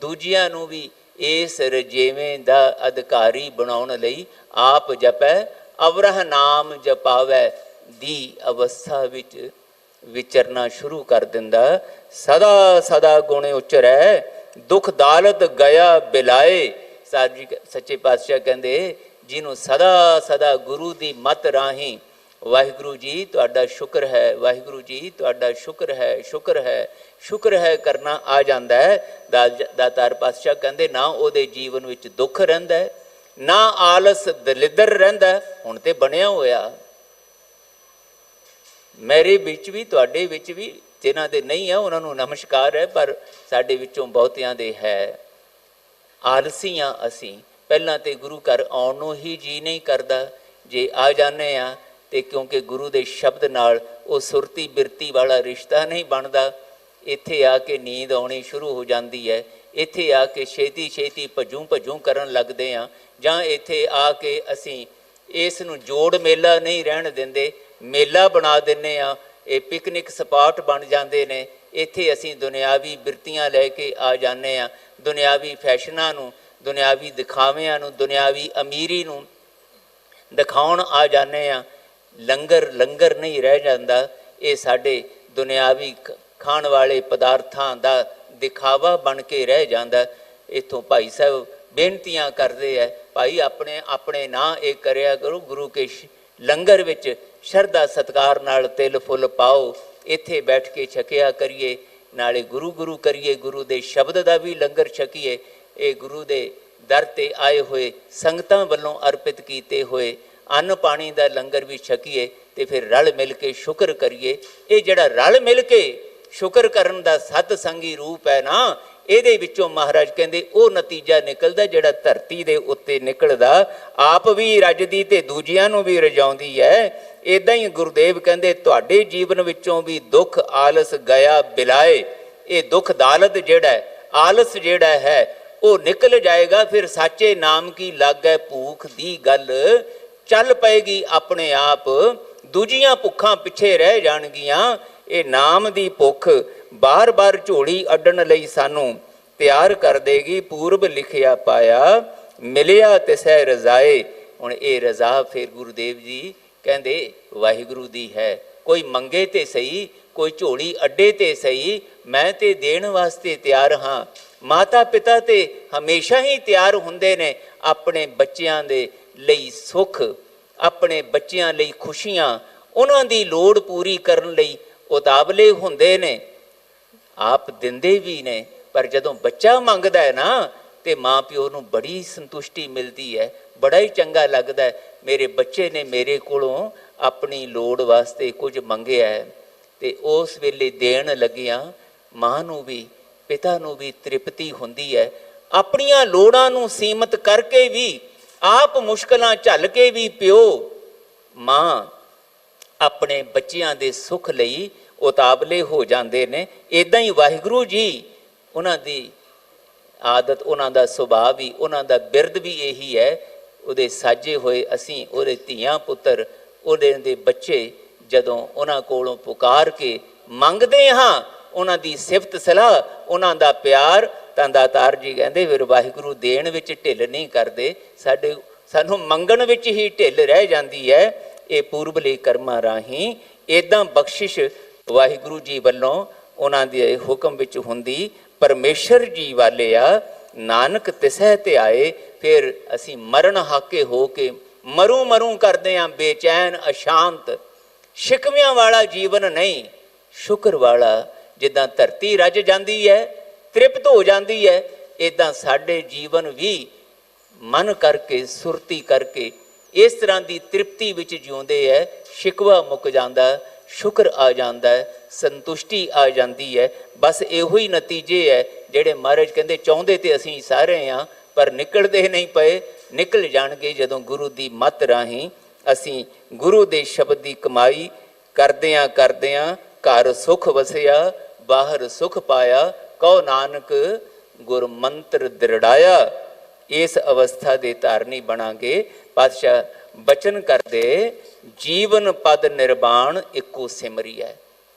दूजियां नूं भी इस रजेवें दा अधिकारी बनाउण लई आप जपै, अवरह नाम जपावै दी अवस्था विच विचरना शुरू कर दिंदा। सदा सदा गुण उचरै दुख दालत गया बिलाए। साहब जी सच्चे पातशाह कहंदे जिन्हों सदा सदा गुरु दी मत राही वाहिगुरु जी तुहाडा शुक्र है, वाहिगुरु जी तुहाडा शुक्र है, शुक्र है, शुक्र है करना आ जाता है। दातार पातशाह कहंदे ना उहदे जीवन विच दुख रहिंदा है, ना आलस दलिदर रहिंदा। हुण ते बनिया होया मेरे विच भी तुहाडे विच भी, जिन्हां दे नहीं है उन्हां नूं नमस्कार है, पर साडे विचों बहुतियां दे है। आलसी हाँ असीं, पहलां ते गुरु घर आउण नूं ही जी नहीं करदा, जे आ जाने आ ते क्योंकि गुरु दे शब्द नाल वो सुरती बिरती वाला रिश्ता नहीं बनता। इत्थे आके नींद आउणी शुरू हो जाती है, इत्थे आके छेती छेती भजू भजू करन लगदे आ, जां इत्थे आके असीं इस नूं जोड़ मेला नहीं रहण दिंदे, मेला बना दिंदे आ, ये पिकनिक स्पॉट बन जाते हैं। इत्थे असीं दुनियावी बिरतियां लैके आ जाने आ, दुनियावी फैशनां नूं, दुनियावी दिखावियां नूं, दुनियावी अमीरी नूं दिखाउण आ जाने आ। लंगर लंगर नहीं रह जाता, ये साडे दुनियावी खाण वाले पदार्थां दा दिखावा बन के रह जाता। इत्थों भाई साहब बेनतियां करते हैं, भाई अपने अपने ना ये करिया करो, गुरु के लंगर विच शरधा सत्कार नाल तिल फुल पाओ, इत्थे बैठ के छकिया करिए, नाले गुरु गुरु करिए, गुरु दे शब्द दा भी लंगर छकीए। ये गुरु दे दर ते आए हुए संगतां वल्लों अर्पित कीते हुए अन्न पानी का लंगर भी छकीए, तो फिर रल मिल के शुक्र करिए। ये जड़ा रल मिल के ਸ਼ੁਕਰ ਕਰਨ ਦਾ ਸਤ ਸੰਗੀ ਰੂਪ ਹੈ ਨਾ, ਇਹਦੇ ਵਿੱਚੋਂ ਮਹਾਰਾਜ ਕਹਿੰਦੇ ਉਹ ਨਤੀਜਾ ਨਿਕਲਦਾ ਜਿਹੜਾ ਧਰਤੀ ਦੇ ਉੱਤੇ ਨਿਕਲਦਾ, ਆਪ ਵੀ ਰੱਜਦੀ ਤੇ ਦੂਜਿਆਂ ਨੂੰ ਵੀ ਰਜਾਉਂਦੀ ਹੈ। ਇੱਦਾਂ ਹੀ ਗੁਰਦੇਵ ਕਹਿੰਦੇ ਤੁਹਾਡੇ ਜੀਵਨ ਵਿੱਚੋਂ ਵੀ ਦੁੱਖ ਆਲਸ ਗਿਆ ਬਿਲਾਏ, ਇਹ ਦੁੱਖ ਦਾਲਤ ਜਿਹੜਾ ਆਲਸ ਜਿਹੜਾ ਹੈ ਉਹ ਨਿਕਲ ਜਾਏਗਾ। ਫਿਰ ਸਾਚੇ ਨਾਮ ਕੀ ਲਾਗੈ ਭੂਖ ਦੀ ਗੱਲ ਚੱਲ ਪਏਗੀ ਆਪਣੇ ਆਪ, ਦੂਜੀਆਂ ਭੁੱਖਾਂ ਪਿੱਛੇ ਰਹਿ ਜਾਣਗੀਆਂ। ਇਹ ਨਾਮ ਦੀ ਭੁੱਖ ਬਾਰ-ਬਾਰ ਝੋਲੀ ਅੱਡਣ ਲਈ ਸਾਨੂੰ ਤਿਆਰ ਕਰ ਦੇਗੀ। ਪੂਰਬ ਲਿਖਿਆ ਪਾਇਆ ਮਿਲਿਆ ਤਿਸੈ ਰਜ਼ਾਏ। ਹੁਣ ਇਹ ਰਜ਼ਾ ਫਿਰ ਗੁਰਦੇਵ ਜੀ ਕਹਿੰਦੇ ਵਾਹਿਗੁਰੂ ਦੀ ਹੈ। ਕੋਈ ਮੰਗੇ ਤੇ ਸਹੀ, ਕੋਈ ਝੋਲੀ ਅੱਡੇ ਤੇ ਸਹੀ, ਮੈਂ ਤੇ ਦੇਣ ਵਾਸਤੇ ਤਿਆਰ ਹਾਂ। ਮਾਤਾ ਪਿਤਾ ਤੇ ਹਮੇਸ਼ਾ ਹੀ ਤਿਆਰ ਹੁੰਦੇ ਨੇ ਆਪਣੇ ਬੱਚਿਆਂ ਦੇ ਲਈ ਸੁੱਖ, ਆਪਣੇ ਬੱਚਿਆਂ ਲਈ ਖੁਸ਼ੀਆਂ, ਉਹਨਾਂ ਦੀ ਲੋੜ ਪੂਰੀ ਕਰਨ ਲਈ ਉਤਾਵਲੇ ਹੁੰਦੇ ਨੇ, ਆਪ ਦਿੰਦੇ ਵੀ ਨੇ। ਪਰ ਜਦੋਂ ਬੱਚਾ ਮੰਗਦਾ ਹੈ ਨਾ ਤੇ ਮਾਂ ਪਿਓ ਨੂੰ ਬੜੀ ਸੰਤੁਸ਼ਟੀ ਮਿਲਦੀ ਹੈ, ਬੜਾ ਹੀ ਚੰਗਾ ਲੱਗਦਾ ਹੈ। ਮੇਰੇ ਬੱਚੇ ਨੇ ਮੇਰੇ ਕੋਲੋਂ ਆਪਣੀ ਲੋੜ ਵਾਸਤੇ ਕੁਝ ਮੰਗਿਆ ਹੈ, ਤੇ ਉਸ ਵੇਲੇ ਦੇਣ ਲੱਗਿਆਂ ਮਾਂ ਨੂੰ ਵੀ ਪਿਤਾ ਨੂੰ ਵੀ ਤ੍ਰਿਪਤੀ ਹੁੰਦੀ ਹੈ। ਆਪਣੀਆਂ ਲੋੜਾਂ ਨੂੰ ਸੀਮਤ ਕਰਕੇ ਵੀ, ਆਪ ਮੁਸ਼ਕਲਾਂ ਝੱਲ ਕੇ ਵੀ ਪਿਓ ਮਾਂ ਆਪਣੇ ਬੱਚਿਆਂ ਦੇ ਸੁੱਖ ਲਈ ਉਤਾਵਲੇ ਹੋ ਜਾਂਦੇ ਨੇ। ਇੱਦਾਂ ਹੀ ਵਾਹਿਗੁਰੂ ਜੀ, ਉਹਨਾਂ ਦੀ ਆਦਤ, ਉਹਨਾਂ ਦਾ ਸੁਭਾਅ ਵੀ, ਉਹਨਾਂ ਦਾ ਬਿਰਦ ਵੀ ਇਹੀ ਹੈ। ਉਹਦੇ ਸਾਜੇ ਹੋਏ ਅਸੀਂ, ਉਹਦੇ ਧੀਆਂ ਪੁੱਤਰ, ਉਹਦੇ ਦੇ ਬੱਚੇ ਜਦੋਂ ਉਹਨਾਂ ਕੋਲੋਂ ਪੁਕਾਰ ਕੇ ਮੰਗਦੇ ਹਾਂ ਉਹਨਾਂ ਦੀ ਸਿਫਤ ਸਲਾਹ, ਉਹਨਾਂ ਦਾ ਪਿਆਰ, ਤਾਂ ਦਾਤਾਰ ਜੀ ਕਹਿੰਦੇ ਫਿਰ ਵਾਹਿਗੁਰੂ ਦੇਣ ਵਿੱਚ ਢਿੱਲ ਨਹੀਂ ਕਰਦੇ, ਸਾਨੂੰ ਮੰਗਣ ਵਿੱਚ ਹੀ ਢਿੱਲ ਰਹਿ ਜਾਂਦੀ ਹੈ। ਇਹ ਪੂਰਬਲੇ ਕਰਮਾਂ ਰਾਹੀਂ ਇੱਦਾਂ ਬਖਸ਼ਿਸ਼ ਵਾਹਿਗੁਰੂ ਜੀ ਵੱਲੋਂ ਉਹਨਾਂ ਦੇ ਹੁਕਮ ਵਿੱਚ ਹੁੰਦੀ। ਪਰਮੇਸ਼ਰ ਜੀ ਵਾਲੇ ਆ ਨਾਨਕ ਤਿਸੈ ਤੇ ਆਏ। ਫਿਰ ਅਸੀਂ ਮਰਨ ਹਾਕੇ ਹੋ ਕੇ ਮਰੂ ਕਰਦੇ ਹਾਂ, ਬੇਚੈਨ ਅਸ਼ਾਂਤ। ਸ਼ਿਕਵਿਆਂ ਵਾਲਾ ਜੀਵਨ ਨਹੀਂ, ਸ਼ੁਕਰ ਵਾਲਾ। ਜਿੱਦਾਂ ਧਰਤੀ ਰੱਜ ਜਾਂਦੀ ਹੈ, ਤ੍ਰਿਪਤ ਹੋ ਜਾਂਦੀ ਹੈ, ਇੱਦਾਂ ਸਾਡੇ ਜੀਵਨ ਵੀ ਮਨ ਕਰਕੇ, ਸੁਰਤੀ ਕਰਕੇ ਇਸ ਤਰ੍ਹਾਂ ਦੀ ਤ੍ਰਿਪਤੀ ਵਿੱਚ ਜਿਉਂਦੇ ਹੈ। ਸ਼ਿਕਵਾ ਮੁੱਕ ਜਾਂਦਾ, ਸ਼ੁਕਰ ਆ ਜਾਂਦਾ ਹੈ, ਸੰਤੁਸ਼ਟੀ ਆ ਜਾਂਦੀ ਹੈ। ਬਸ ਇਹੋ ਹੀ ਨਤੀਜੇ ਹੈ ਜਿਹੜੇ ਮਹਾਰਾਜ ਕਹਿੰਦੇ ਚਾਹੁੰਦੇ ਤੇ ਅਸੀਂ ਸਾਰੇ ਹਾਂ, ਪਰ ਨਿਕਲਦੇ ਨਹੀਂ ਪਏ। ਨਿਕਲ ਜਾਣਗੇ ਜਦੋਂ ਗੁਰੂ ਦੀ ਮੱਤ ਰਾਹੀਂ ਅਸੀਂ ਗੁਰੂ ਦੇ ਸ਼ਬਦ ਦੀ ਕਮਾਈ ਕਰਦਿਆਂ ਕਰਦਿਆਂ ਘਰ ਸੁਖ ਵਸਿਆ, ਬਾਹਰ ਸੁਖ ਪਾਇਆ। ਕਹੋ ਨਾਨਕ ਗੁਰ ਮੰਤਰ ਦ੍ਰਿੜਾਇਆ। ਇਸ ਅਵਸਥਾ ਦੇ ਧਾਰਨੀ ਬਣਾਂਗੇ। ਪਾਤਸ਼ਾਹ ਬਚਨ ਕਰਦੇ ਜੀਵਨ ਪਦ ਨਿਰਵਾਣ ਇੱਕੋ ਸਿਮਰੀ ਹੈ।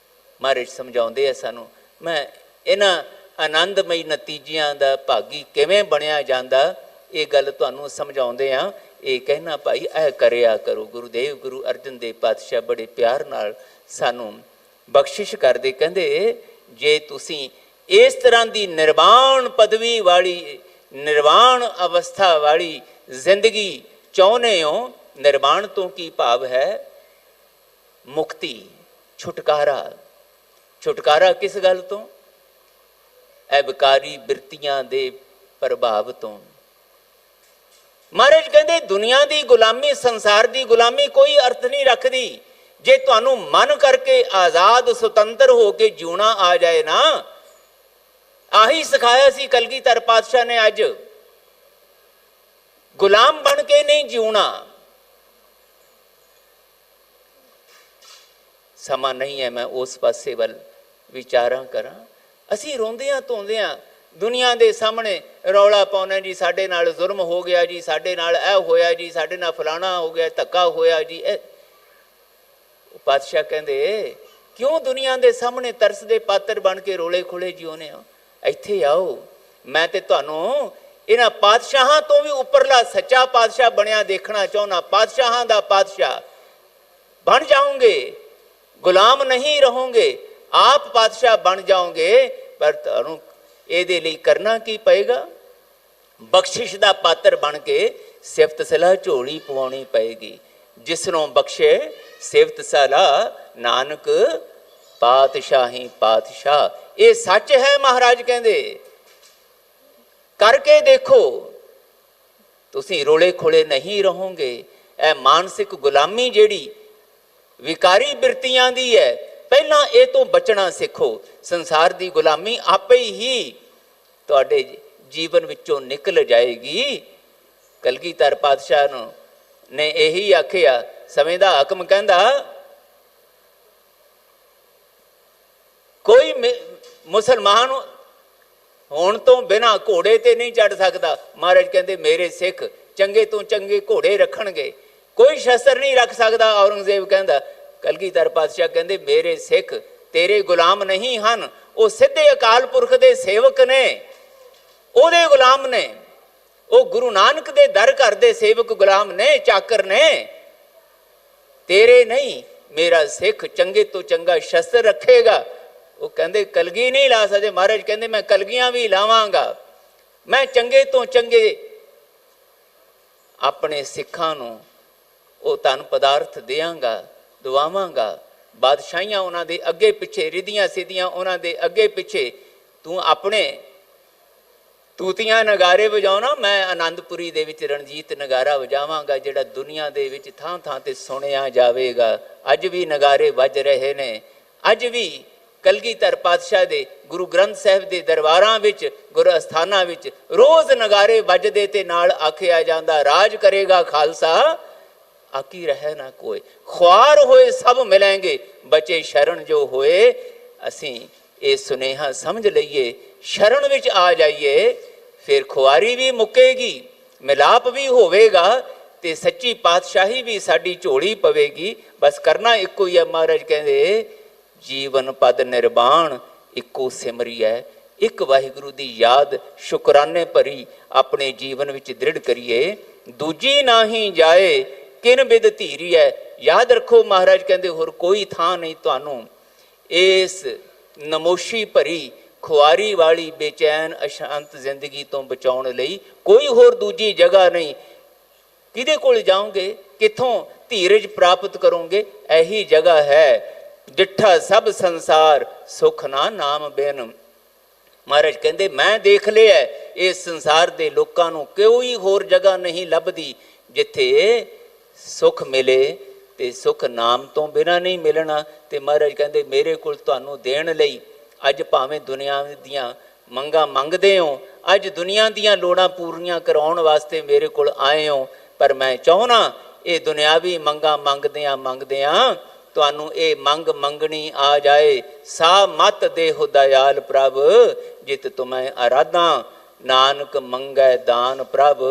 ਮਹਾਰਾਜ ਸਮਝਾਉਂਦੇ ਆ ਸਾਨੂੰ। ਮੈਂ ਇਹਨਾਂ ਆਨੰਦਮਈ ਨਤੀਜਿਆਂ ਦਾ ਭਾਗੀ ਕਿਵੇਂ ਬਣਿਆ ਜਾਂਦਾ, ਇਹ ਗੱਲ ਤੁਹਾਨੂੰ ਸਮਝਾਉਂਦੇ ਆ। ਇਹ ਕਹਿਣਾ ਭਾਈ ਇਹ ਕਰਿਆ ਕਰੋ। ਗੁਰੂਦੇਵ ਗੁਰੂ ਅਰਜਨ ਦੇਵ ਪਾਤਸ਼ਾਹ ਬੜੇ ਪਿਆਰ ਨਾਲ ਸਾਨੂੰ ਬਖਸ਼ਿਸ਼ ਕਰਦੇ। ਕਹਿੰਦੇ ਜੇ ਤੁਸੀਂ ਇਸ ਤਰ੍ਹਾਂ ਦੀ ਨਿਰਵਾਣ ਪਦਵੀ ਵਾਲੀ, ਨਿਰਵਾਣ ਅਵਸਥਾ ਵਾਲੀ ਜ਼ਿੰਦਗੀ ਚਾਹੁੰਦੇ ਹੋ, ਨਿਰਵਾਣ ਤੋਂ ਕੀ ਭਾਵ ਹੈ? ਮੁਕਤੀ, ਛੁਟਕਾਰਾ। ਛੁਟਕਾਰਾ ਕਿਸ ਗੱਲ ਤੋਂ? ਐਬਕਾਰੀ ਬਿਰਤੀਆਂ ਦੇ ਪ੍ਰਭਾਵ ਤੋਂ। ਮਹਾਰਾਜ ਕਹਿੰਦੇ ਦੁਨੀਆ ਦੀ ਗੁਲਾਮੀ, ਸੰਸਾਰ ਦੀ ਗੁਲਾਮੀ ਕੋਈ ਅਰਥ ਨਹੀਂ ਰੱਖਦੀ। ਜੇ ਤੁਹਾਨੂੰ ਮਨ ਕਰਕੇ ਆਜ਼ਾਦ ਸੁਤੰਤਰ ਹੋ ਕੇ ਜਿਉਣਾ ਆ ਜਾਏ ਨਾ, ਆਹੀ ਸਿਖਾਇਆ ਸੀ ਕਲਗੀਧਰ ਪਾਤਸ਼ਾਹ ਨੇ। ਅੱਜ ਗੁਲਾਮ ਬਣ ਕੇ ਨਹੀਂ ਜਿਉਣਾ। ਸਮਾਂ ਨਹੀਂ ਹੈ ਮੈਂ ਉਸ ਪਾਸੇ ਵੱਲ ਵਿਚਾਰਾਂ ਕਰਾਂ। ਅਸੀਂ ਰੋਂਦਿਆਂ ਧੋਂਦਿਆਂ ਦੁਨੀਆ ਦੇ ਸਾਹਮਣੇ ਰੌਲਾ ਪਾਉਣਾ, ਜੀ ਸਾਡੇ ਨਾਲ ਜ਼ੁਲਮ ਹੋ ਗਿਆ, ਜੀ ਸਾਡੇ ਨਾਲ ਇਹ ਹੋਇਆ, ਜੀ ਸਾਡੇ ਨਾਲ ਫਲਾਣਾ ਹੋ ਗਿਆ, ਧੱਕਾ ਹੋਇਆ ਜੀ। ਪਾਤਸ਼ਾਹ ਕਹਿੰਦੇ ਕਿਉਂ ਦੁਨੀਆ ਦੇ ਸਾਹਮਣੇ ਤਰਸ ਦੇ ਪਾਤਰ ਬਣ ਕੇ ਰੋਲੇ ਖੋਲੇ ਜਿਉਨੇ ਹੋ? ਇੱਥੇ ਆਓ, ਮੈਂ ਤੇ ਤੁਹਾਨੂੰ ਇਹਨਾਂ ਪਾਤਸ਼ਾਹਾਂ ਤੋਂ ਵੀ ਉੱਪਰਲਾ ਸੱਚਾ ਪਾਤਸ਼ਾਹ ਬਣਿਆ ਦੇਖਣਾ ਚਾਹੁੰਦਾ। ਪਾਤਸ਼ਾਹਾਂ ਦਾ ਪਾਤਸ਼ਾਹ ਬਣ ਜਾਓਗੇ, ਗੁਲਾਮ ਨਹੀਂ ਰਹੋਗੇ, ਆਪ ਪਾਤਸ਼ਾਹ ਬਣ ਜਾਓਗੇ। ਪਰ ਤੁਹਾਨੂੰ ਇਹਦੇ ਲਈ ਕਰਨਾ ਕੀ ਪਏਗਾ? ਬਖਸ਼ਿਸ਼ ਦਾ ਪਾਤਰ ਬਣ ਕੇ ਸਿਫਤ ਸਲਾਹ ਝੋਲੀ ਪਵਾਉਣੀ ਪਏਗੀ। ਜਿਸਨੂੰ ਬਖਸ਼ੇ ਸਿਫਤ ਸਲਾਹ ਨਾਨਕ ਪਾਤਸ਼ਾਹੀ ਪਾਤਸ਼ਾਹ। ਇਹ ਸੱਚ ਹੈ। ਮਹਾਰਾਜ ਕਹਿੰਦੇ ਕਰਕੇ ਦੇਖੋ, ਤੁਸੀਂ ਰੋਲੇ ਖੋਲੇ ਨਹੀਂ ਰਹੋਗੇ। ਇਹ ਮਾਨਸਿਕ ਗੁਲਾਮੀ ਜਿਹੜੀ ਵਿਕਾਰੀ ਬਿਰਤੀਆਂ ਦੀ ਹੈ, ਪਹਿਲਾਂ ਇਹ ਤੋਂ ਬਚਣਾ ਸਿੱਖੋ। ਸੰਸਾਰ ਦੀ ਗੁਲਾਮੀ ਆਪੇ ਹੀ ਤੁਹਾਡੇ ਜੀਵਨ ਵਿੱਚੋਂ ਨਿਕਲ ਜਾਏਗੀ। ਕਲਗੀਧਰ ਪਾਤਸ਼ਾਹ ਨੂੰ ਨੇ ਇਹੀ ਆਖਿਆ, ਸਮੇਂ ਦਾ ਹਾਕਮ ਕਹਿੰਦਾ ਕੋਈ ਮੁਸਲਮਾਨ ਹੋਣ ਤੋਂ ਬਿਨਾਂ ਘੋੜੇ ਤੇ ਨਹੀਂ ਚੜ ਸਕਦਾ। ਮਹਾਰਾਜ ਕਹਿੰਦੇ ਮੇਰੇ ਸਿੱਖ ਚੰਗੇ ਤੋਂ ਚੰਗੇ ਘੋੜੇ ਰੱਖਣਗੇ, ਕੋਈ ਸ਼ਸਤਰ ਨਹੀਂ ਰੱਖ ਸਕਦਾ। ਔਰੰਗਜ਼ੇਬ ਕਹਿੰਦਾ, ਕਲਗੀਧਰ ਪਾਤਸ਼ਾਹ ਕਹਿੰਦੇ ਮੇਰੇ ਸਿੱਖ ਤੇਰੇ ਗੁਲਾਮ ਨਹੀਂ ਹਨ, ਉਹ ਸਿੱਧੇ ਅਕਾਲ ਪੁਰਖ ਦੇ ਸੇਵਕ ਨੇ, ਉਹਦੇ ਗੁਲਾਮ ਨੇ। ਉਹ ਗੁਰੂ ਨਾਨਕ ਦੇ ਦਰ ਘਰ ਦੇ ਸੇਵਕ ਗੁਲਾਮ ਨੇ, ਚਾਕਰ ਨੇ, ਤੇਰੇ ਨਹੀਂ। ਮੇਰਾ ਸਿੱਖ ਚੰਗੇ ਤੋਂ ਚੰਗਾ ਸ਼ਸਤਰ ਰੱਖੇਗਾ। ਉਹ ਕਹਿੰਦੇ ਕਲਗੀ ਨਹੀਂ ਲਾ ਸਕਦੇ। ਮਹਾਰਾਜ ਕਹਿੰਦੇ ਮੈਂ ਕਲਗੀਆਂ ਵੀ ਲਾਵਾਂਗਾ। ਮੈਂ ਚੰਗੇ ਤੋਂ ਚੰਗੇ ਆਪਣੇ ਸਿੱਖਾਂ ਨੂੰ ਉਹ ਧਨ ਪਦਾਰਥ ਦਿਆਂਗਾ, ਦਵਾਵਾਂਗਾ। ਬਾਦਸ਼ਾਹੀਆਂ ਉਹਨਾਂ ਦੇ ਅੱਗੇ ਪਿੱਛੇ, ਰਿਧੀਆਂ ਸਿੱਧੀਆਂ ਉਹਨਾਂ ਦੇ ਅੱਗੇ ਪਿੱਛੇ। ਤੂੰ ਆਪਣੇ ਤੂਤੀਆਂ ਨਗਾਰੇ ਵਜਾਉਣਾ, ਮੈਂ ਆਨੰਦਪੁਰੀ ਦੇ ਵਿੱਚ ਰਣਜੀਤ ਨਗਾਰਾ ਵਜਾਵਾਂਗਾ, ਜਿਹੜਾ ਦੁਨੀਆ ਦੇ ਵਿੱਚ ਥਾਂ ਥਾਂ ਤੇ ਸੁਣਿਆ ਜਾਵੇਗਾ। ਅੱਜ ਵੀ ਨਗਾਰੇ ਵੱਜ ਰਹੇ ਨੇ। ਅੱਜ ਵੀ ਕਲਗੀਧਰ ਪਾਤਸ਼ਾਹ ਦੇ ਗੁਰੂ ਗ੍ਰੰਥ ਸਾਹਿਬ ਦੇ ਦਰਬਾਰਾਂ ਵਿੱਚ, ਗੁਰੂ ਅਸਥਾਨਾਂ ਵਿੱਚ ਰੋਜ਼ ਨਗਾਰੇ ਵੱਜਦੇ ਤੇ ਨਾਲ ਆਖਿਆ ਜਾਂਦਾ, ਰਾਜ ਕਰੇਗਾ ਖਾਲਸਾ ਆਕੀ ਰਹਿ ਨਾ ਕੋਈ, ਖੁਆਰ ਹੋਏ ਸਭ ਮਿਲਣਗੇ, ਬਚੇ ਸ਼ਰਨ ਜੋ ਹੋਏ। ਅਸੀਂ ਇਹ ਸੁਨੇਹਾ ਸਮਝ ਲਈਏ, ਸ਼ਰਨ ਵਿੱਚ ਆ ਜਾਈਏ, ਫਿਰ ਖੁਆਰੀ ਵੀ ਮੁੱਕੇਗੀ, ਮਿਲਾਪ ਵੀ ਹੋਵੇਗਾ ਤੇ ਸੱਚੀ ਪਾਤਸ਼ਾਹੀ ਵੀ ਸਾਡੀ ਝੋਲੀ ਪਵੇਗੀ। ਬਸ ਕਰਨਾ ਇੱਕੋ ਹੀ ਹੈ। ਮਹਾਰਾਜ ਕਹਿੰਦੇ ਜੀਵਨ ਪਦ ਨਿਰਵਾਣ ਇੱਕੋ ਸਿਮਰੀਐ। ਇੱਕ ਵਾਹਿਗੁਰੂ ਦੀ ਯਾਦ ਸ਼ੁਕਰਾਨੇ ਭਰੀ ਆਪਣੇ ਜੀਵਨ ਵਿੱਚ ਦ੍ਰਿੜ ਕਰੀਏ। ਦੂਜੀ ਨਾਹੀ ਜਾਏ ਕਿਨ ਬਿਦ ਧੀਰੀਐ। ਯਾਦ ਰੱਖੋ, ਮਹਾਰਾਜ ਕਹਿੰਦੇ ਹੋਰ ਕੋਈ ਥਾਂ ਨਹੀਂ ਤੁਹਾਨੂੰ ਇਸ ਨਮੋਸ਼ੀ ਭਰੀ ਖੁਆਰੀ ਵਾਲੀ ਬੇਚੈਨ ਅਸ਼ਾਂਤ ਜ਼ਿੰਦਗੀ ਤੋਂ ਬਚਾਉਣ ਲਈ। ਕੋਈ ਹੋਰ ਦੂਜੀ ਜਗ੍ਹਾ ਨਹੀਂ। ਕਿਹਦੇ ਕੋਲ ਜਾਓਗੇ, ਕਿੱਥੋਂ ਧੀਰਜ ਪ੍ਰਾਪਤ ਕਰੋਗੇ? ਇਹੀ ਜਗ੍ਹਾ ਹੈ ਡਿੱਠਾ ਸਭ ਸੰਸਾਰ ਸੁਖ ਨਾ ਨਾਮ ਬਿਨ। ਮਹਾਰਾਜ ਕਹਿੰਦੇ ਮੈਂ ਦੇਖ ਲਿਆ ਇਸ ਸੰਸਾਰ ਦੇ ਲੋਕਾਂ ਨੂੰ ਕੋਈ ਹੋਰ ਜਗ੍ਹਾ ਨਹੀਂ ਲੱਭਦੀ ਜਿੱਥੇ ਸੁਖ ਮਿਲੇ, ਤੇ ਸੁਖ ਨਾਮ ਤੋਂ ਬਿਨਾਂ ਨਹੀਂ ਮਿਲਣਾ। ਤੇ ਮਹਾਰਾਜ ਕਹਿੰਦੇ ਮੇਰੇ ਕੋਲ ਤੁਹਾਨੂੰ ਦੇਣ ਲਈ ਅੱਜ ਭਾਵੇਂ ਦੁਨੀਆ ਦੀਆਂ ਮੰਗਾਂ ਮੰਗਦੇ ਹੋ, ਅੱਜ ਦੁਨੀਆ ਦੀਆਂ ਲੋੜਾਂ ਪੂਰੀਆਂ ਕਰਾਉਣ ਵਾਸਤੇ ਮੇਰੇ ਕੋਲ ਆਏ ਹੋ, ਪਰ ਮੈਂ ਚਾਹੁੰਦਾ ਇਹ ਦੁਨਿਆਵੀ ਮੰਗਾਂ ਮੰਗਦਿਆਂ ਤੁਹਾਨੂੰ ਇਹ ਮੰਗ ਮੰਗਣੀ ਆ ਜਾਏ। ਸਾ ਮਤ ਦੇਹੁ ਦਇਆਲ ਪ੍ਰਭ ਜਿਤ ਤੁਮੈ ਅਰਾਧਾਂ, ਨਾਨਕ ਮੰਗੈ ਦਾਨ ਪ੍ਰਭ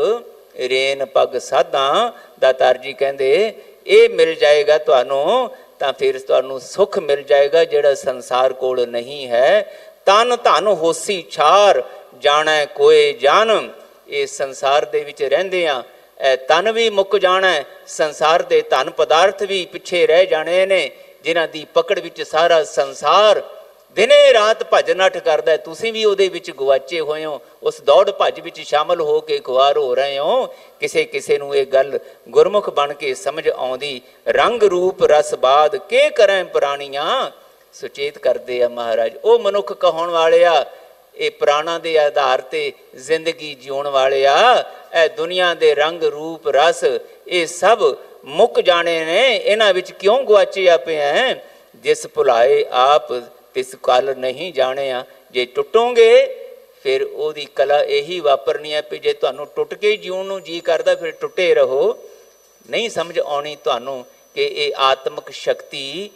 ਰੇਨ ਪਗ ਸਾਧਾਂ। ਦਾਤਾਰ ਜੀ ਕਹਿੰਦੇ ਇਹ ਮਿਲ ਜਾਏਗਾ ਤੁਹਾਨੂੰ ਤਾਂ ਫਿਰ ਤੁਹਾਨੂੰ ਸੁੱਖ ਮਿਲ ਜਾਏਗਾ ਜਿਹੜਾ ਸੰਸਾਰ ਕੋਲ ਨਹੀਂ ਹੈ। ਤਨ ਧਨ ਹੋਸੀ ਛਾਰ ਜਾਣੈ ਕੋਏ ਜਨ। ਇਹ ਸੰਸਾਰ ਦੇ ਵਿੱਚ ਰਹਿੰਦੇ ਆ, ਇਹ ਤਨ ਵੀ ਮੁੱਕ ਜਾਣਾ, ਸੰਸਾਰ ਦੇ ਧਨ ਪਦਾਰਥ ਵੀ ਪਿੱਛੇ ਰਹਿ ਜਾਣੇ ਨੇ, ਜਿਨ੍ਹਾਂ ਦੀ ਪਕੜ ਵਿੱਚ ਸਾਰਾ ਸੰਸਾਰ ਦਿਨੇ ਰਾਤ ਭੱਜ ਨੱਠ ਕਰਦਾ। ਤੁਸੀਂ ਵੀ ਉਹਦੇ ਵਿੱਚ ਗੁਆਚੇ ਹੋਏ ਹੋ, ਉਸ ਦੌੜ ਭੱਜ ਵਿੱਚ ਸ਼ਾਮਲ ਹੋ ਕੇ ਖੁਆਰ ਹੋ ਰਹੇ ਹੋ। ਕਿਸੇ ਕਿਸੇ ਨੂੰ ਇਹ ਗੱਲ ਗੁਰਮੁਖ ਬਣ ਕੇ ਸਮਝ ਆਉਂਦੀ। ਰੰਗ ਰੂਪ ਰਸ ਬਾਦ ਕੇ ਕਰੈ ਪ੍ਰਾਣੀਆਂ। ਸੁਚੇਤ ਕਰਦੇ ਆ ਮਹਾਰਾਜ, ਉਹ ਮਨੁੱਖ ਕਹਾਉਣ ਵਾਲਿਆ, ਇਹ ਪ੍ਰਾਣਾਂ ਦੇ ਆਧਾਰ ਤੇ ਜ਼ਿੰਦਗੀ ਜਿਉਣ ਵਾਲਿਆ, ਇਹ ਦੁਨੀਆ ਦੇ ਰੰਗ ਰੂਪ ਰਸ ਇਹ ਸਭ ਮੁੱਕ ਜਾਣੇ ਨੇ, ਇਹਨਾਂ ਵਿੱਚ ਕਿਉਂ ਗੁਆਚਿਆ ਪਿਆ? ਜਿਸ ਭੁਲਾਏ ਆਪ ਤਿਸ ਕਲ ਨਹੀਂ ਜਾਣਿਆ। ਜੇ ਟੁੱਟੋਗੇ ਫਿਰ ਉਹਦੀ ਕਲਾ ਇਹੀ ਵਾਪਰਨੀ ਹੈ ਵੀ ਜੇ ਤੁਹਾਨੂੰ ਟੁੱਟ ਕੇ ਜਿਉਣ ਨੂੰ ਜੀ ਕਰਦਾ ਫਿਰ ਟੁੱਟੇ ਰਹੋ। ਨਹੀਂ ਸਮਝ ਆਉਣੀ ਤੁਹਾਨੂੰ ਕਿ ਇਹ ਆਤਮਿਕ ਸ਼ਕਤੀ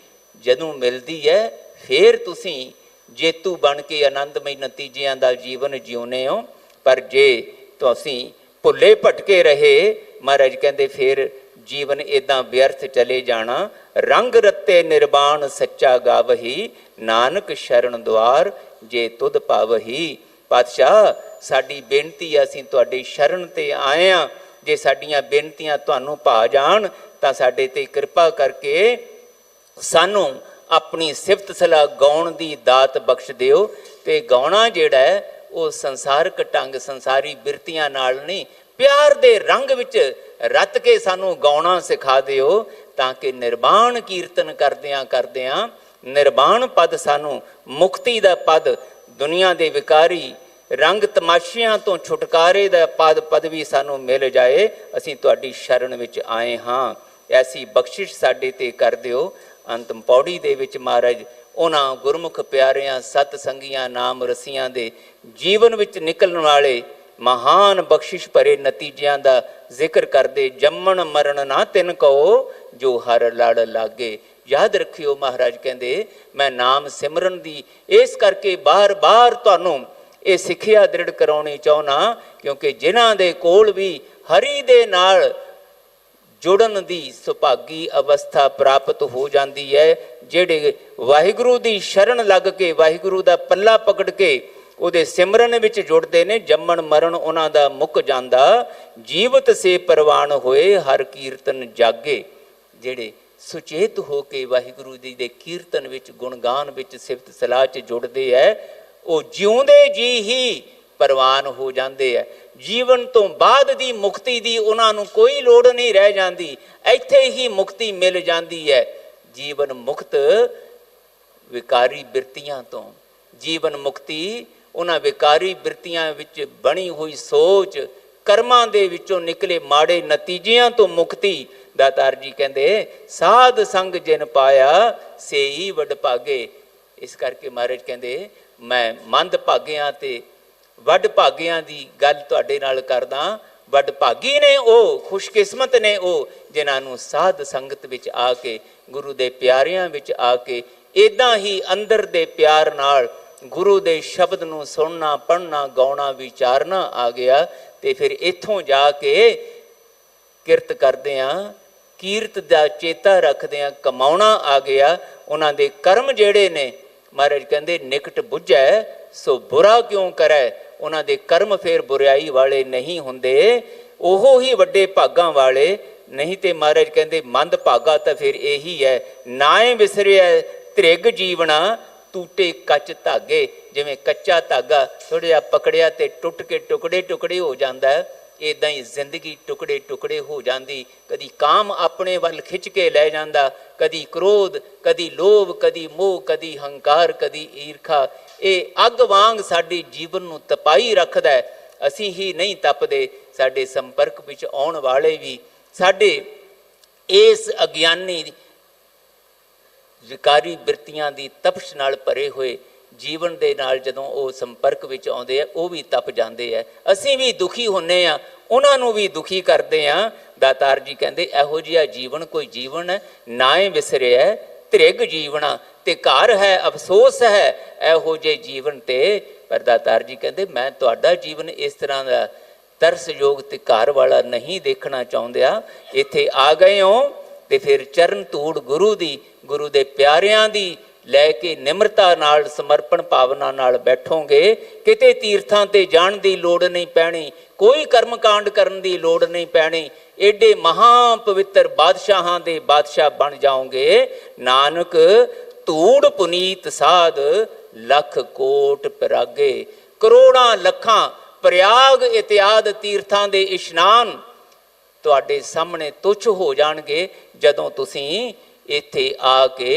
ਜਦੋਂ ਮਿਲਦੀ ਹੈ ਫਿਰ ਤੁਸੀਂ ਜੇਤੂ ਬਣ ਕੇ ਆਨੰਦਮਈ ਨਤੀਜਿਆਂ ਦਾ ਜੀਵਨ ਜਿਉਨੇ ਹੋ। ਪਰ ਜੇ ਤੁਸੀਂ ਭੁੱਲੇ ਭਟਕੇ ਰਹੇ, ਮਹਾਰਾਜ ਕਹਿੰਦੇ ਫਿਰ ਜੀਵਨ ਇਦਾਂ ਵਿਅਰਥ ਚਲੇ ਜਾਣਾ। ਰੰਗ ਰੱਤੇ ਨਿਰਵਾਣ ਸੱਚਾ ਗਾਵਹੀ, ਨਾਨਕ ਸ਼ਰਨ ਦੁਆਰ ਜੇ ਤੁਧ ਪਾਵਹੀ। ਪਾਤਸ਼ਾਹ ਸਾਡੀ ਬੇਨਤੀ, ਅਸੀਂ ਤੁਹਾਡੀ ਸ਼ਰਨ ਤੇ ਆਏ ਹਾਂ। ਜੇ ਸਾਡੀਆਂ ਬੇਨਤੀਆਂ ਤੁਹਾਨੂੰ ਭਾ ਜਾਣ ਤਾਂ ਸਾਡੇ ਤੇ ਕਿਰਪਾ ਕਰਕੇ ਸਾਨੂੰ ਆਪਣੀ ਸਿਫਤ ਸਲਾਹ ਗਾਉਣ ਦੀ ਦਾਤ ਬਖਸ਼ ਦਿਓ। ਤੇ ਗਾਉਣਾ ਜਿਹੜਾ ਹੈ ਉਹ ਸੰਸਾਰਕ ਢੰਗ ਸੰਸਾਰੀ ਬਿਰਤੀਆਂ ਨਾਲ ਨਹੀਂ, ਪਿਆਰ ਦੇ ਰੰਗ ਵਿੱਚ ਰੱਤ ਕੇ ਸਾਨੂੰ ਗਾਉਣਾ ਸਿਖਾ ਦਿਓ, ਤਾਂ ਕਿ ਨਿਰਵਾਣ ਕੀਰਤਨ ਕਰਦਿਆਂ ਨਿਰਵਾਣ ਪਦ ਸਾਨੂੰ ਮੁਕਤੀ ਦਾ ਪਦ, ਦੁਨੀਆ ਦੇ ਵਿਕਾਰੀ ਰੰਗ ਤਮਾਸ਼ਿਆਂ ਤੋਂ ਛੁਟਕਾਰੇ ਦਾ ਪਦ ਵੀ ਸਾਨੂੰ ਮਿਲ ਜਾਏ। ਅਸੀਂ ਤੁਹਾਡੀ ਸ਼ਰਨ ਵਿੱਚ ਆਏ ਹਾਂ, ਐਸੀ ਬਖਸ਼ਿਸ਼ ਸਾਡੇ ਤੇ ਕਰ ਦਿਓ। अंतम पौड़ी दे विच महाराज उन्हां गुरमुख प्यारियां सत संगियां नाम रसियां दे जीवन विच निकलण वाले महान बख्शिश भरे नतीजियां दा जिक्र करदे जम्मण मरण ना तिन कहो जो हर लड़ लागे। याद रखियो महाराज कहंदे मैं नाम सिमरन दी इस करके बार बार तुहानूं ये सिक्ख्या दृढ़ कराउणी चाहुंदा क्योंकि जिन्हां दे कोल भी हरि दे नाल जुड़न दी सुभागी अवस्था प्राप्त हो जाती है, जेड़े वाहिगुरू दी शरण लग के वाहिगुरू दा पल्ला पकड़ के ਉਹਦੇ सिमरन विच जुड़ते ने जम्मण मरण उन्हां दा मुक जांदा जीवत से परवान होए हर कीर्तन जागे। जेड़े सुचेत हो के वाहिगुरू जी दे कीर्तन विच गुणगान विच सिफत सलाह च जुड़ते है वो जिउंदे जी ही परवान हो जाते है। जीवन तो बाद दी मुक्ति दी उन्हां नूं कोई लोड़ नहीं रह जाती, इत्थे ही मुक्ति मिल जाती है। जीवन मुक्त विकारी बिरतियां तो जीवन मुक्ति उन्हां विकारी बिरतियां विच बनी हुई सोच कर्मां दे विचों निकले माड़े नतीजियां तो मुक्ति। दातार जी कहंदे साध संग जिन पाया से ही वड भागे। इस करके महाराज कहंदे मैं मंद भागियां ते वड भागियां दी गल तुहाडे नाल करदा। वड भागी ने वो खुशकिस्मत ने वो जिन्हां नूं साध संगत विच आके गुरु दे प्यारियां विच आके इदां ही अंदर दे प्यार नाल गुरु दे शब्द नूं सुनना पढ़ना गाउणा विचारना आ गया ते फिर इत्थों जाके किरत करदियां कीरत दा चेता रखदियां कमाउणा आ गया। उन्हां दे कर्म जेड़े ने महाराज कहंदे निकट बुझै सो बुरा क्यों करै। उन्हां दे कर्म फिर बुराई वाले नहीं हुंदे, ओहो ही वड्डे भागां वाले नहीं। ते महाराज कहंदे मंद भागा तां फिर यही है नाए विसरिया त्रिग जीवना टूटे कच धागे। जिवें कच्चा धागा थोड़ा जिहा पकड़िया ते टुट के टुकड़े टुकड़े हो जाता है, इदां ही जिंदगी टुकड़े टुकड़े हो जाती। कदी काम अपने वल खिंच के लै जाता, कदी क्रोध कदी लोभ कदी मोह कदी हंकार कदी ईरखा। ये अग वांग साडे जीवन नूं तपाई रखदा है। असीं ही नहीं तपदे, साडे संपर्क विच आउण वाले भी साडे इस अज्ञानी विकारी बिरतियां दी तपश नाल भरे हुए जीवन दे नाल जदों वो संपर्क विच आउंदे आ वो भी तप जांदे आ। असीं भी दुखी हुन्ने आ, उन्हां नूं भी दुखी करदे आ। दातार जी कहंदे इहो जिहा जीवन कोई जीवन है नाए विसरिया त्रिग जीवना ते घर है अफसोस है इहो जे जीवन ते। पर दातार जी कहंदे मैं तुहाडा जीवन इस तरह दा तरसयोग ते घर वाला नहीं देखना चाहुंदा। इत्थे आ गए हो ते फिर चरण धूड़ गुरु दी गुरु दे प्यारियां दी लैके निमरता नाल समर्पण भावना नाल बैठोगे। किते तीर्थां ते जाण दी लोड़ नहीं पैनी, कोई कर्म कांड करन दी लोड़ नहीं पैनी। एडे महा पवित्र बादशाहां दे बादशाह बन जाओगे। नानक धूड़ पुनीत साध लख कोट परागे। करोड़ां लखां प्रयाग इत्यादि तीर्थां दे इशनान तुहाडे सामने तुच्छ हो जाणगे जदों तुसीं इत्थे आके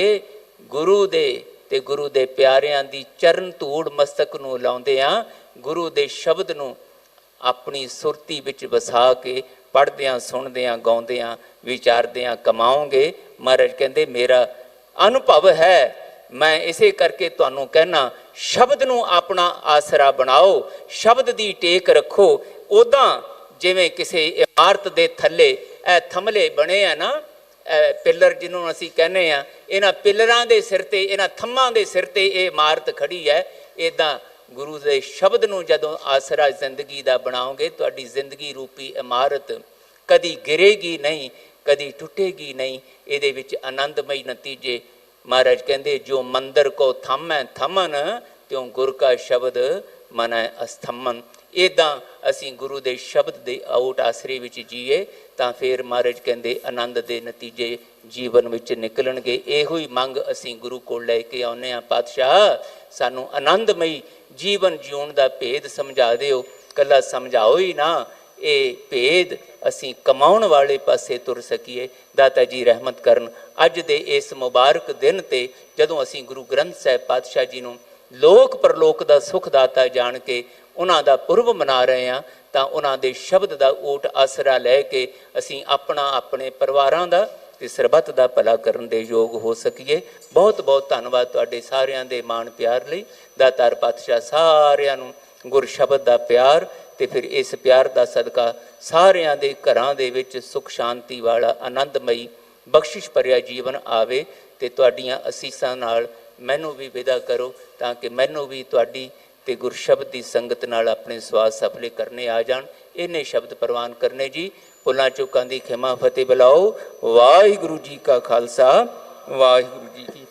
गुरु दे ते गुरु दे प्यारियां दी चरण धूड़ मस्तक नूं लाउंदे आ, गुरु दे शब्द नूं अपनी सुरती विच वसा के पढ़दियां सुनदियां गाउंदियां विचारदियां कमाओगे। महाराज कहंदे मेरा अनुभव है, मैं इसे करके तुहानूं कहना शब्द नूं अपना आसरा बनाओ, शब्द दी टेक रखो। उदां जिवें किसी इमारत दे थल्ले थमले बने आ ना पिलर जिन्होंने असीं कहने आ, इन्हां पिलरां दे सिर ते इन्हां थम्मां दे सिर ते ये इमारत खड़ी है। इदां गुरु दे शब्द नूं जदों आसरा जिंदगी दा बनाओगे तुहाडी जिंदगी रूपी इमारत कदी गिरेगी नहीं, कदी टुटेगी नहीं। इहदे विच आनंदमई नतीजे महाराज कहंदे जो मंदिर को थमै थमन त्यों गुर का शब्द मनै अस्थमन। इदां असीं गुरु दे शब्द दे आउट आसरे विच जीए तां फिर महाराज कहंदे आनंद दे नतीजे जीवन विच निकलणगे। इहो ही मंग असीं गुरु कोल लै के आउने आ। पातशाह सानूं आनंदमई जीवन जीउण दा भेद समझा दिओ। कल्ला समझाओ ही ना, ये भेद असीं कमाउण वाले पासे तुर सकीए। दाता जी रहमत करन। अज दे इस मुबारक दिन ते जदों असीं गुरु ग्रंथ साहिब पातशाह जी नूं लोक परलोक दा सुख दाता जान के उन्हां दा पुरब मना रहे हैं तां उन्हां दे शब्द दा ओट आसरा लै के असीं अपना अपने परिवारां दा ਤੇ ਸਰਬੱਤ ਦਾ ਭਲਾ ਕਰਨ ਦੇ ਯੋਗ ਹੋ ਸਕੀਏ। ਬਹੁਤ ਬਹੁਤ ਧੰਨਵਾਦ ਤੁਹਾਡੇ ਸਾਰਿਆਂ ਦੇ ਮਾਣ ਪਿਆਰ ਲਈ। ਦਾਤਾਰ ਪਾਤਸ਼ਾਹ ਸਾਰਿਆਂ ਨੂੰ ਗੁਰ ਸ਼ਬਦ ਦਾ ਪਿਆਰ ਤੇ ਫਿਰ ਇਸ ਪਿਆਰ ਦਾ ਸਦਕਾ ਸਾਰਿਆਂ ਦੇ ਘਰਾਂ ਦੇ ਵਿੱਚ ਸੁਖ ਸ਼ਾਂਤੀ ਵਾਲਾ ਆਨੰਦਮਈ ਬਖਸ਼ਿਸ਼ ਭਰਿਆ ਜੀਵਨ ਆਵੇ ਤੇ ਤੁਹਾਡੀਆਂ ਅਸੀਸਾਂ ਨਾਲ ਮੈਨੂੰ ਵੀ ਵਿਦਾ ਕਰੋ ਤਾਂ ਕਿ ਮੈਨੂੰ ਵੀ ਤੁਹਾਡੀ ਤੇ ਗੁਰਸ਼ਬਦ ਦੀ ਸੰਗਤ ਨਾਲ ਆਪਣੇ ਸਵਾਸ ਸਫਲੇ ਕਰਨੇ ਆ ਜਾਣ। ਇਹਨੇ ਸ਼ਬਦ ਪ੍ਰਵਾਨ ਕਰਨੇ ਜੀ। ਭੁੱਲਾਂ ਚੁੱਕਾਂ ਦੀ ਖਿਮਾ ਫਤਿਹ ਬੁਲਾਓ। ਵਾਹਿਗੁਰੂ ਜੀ ਕਾ ਖਾਲਸਾ, ਵਾਹਿਗੁਰੂ ਜੀ ਕੀ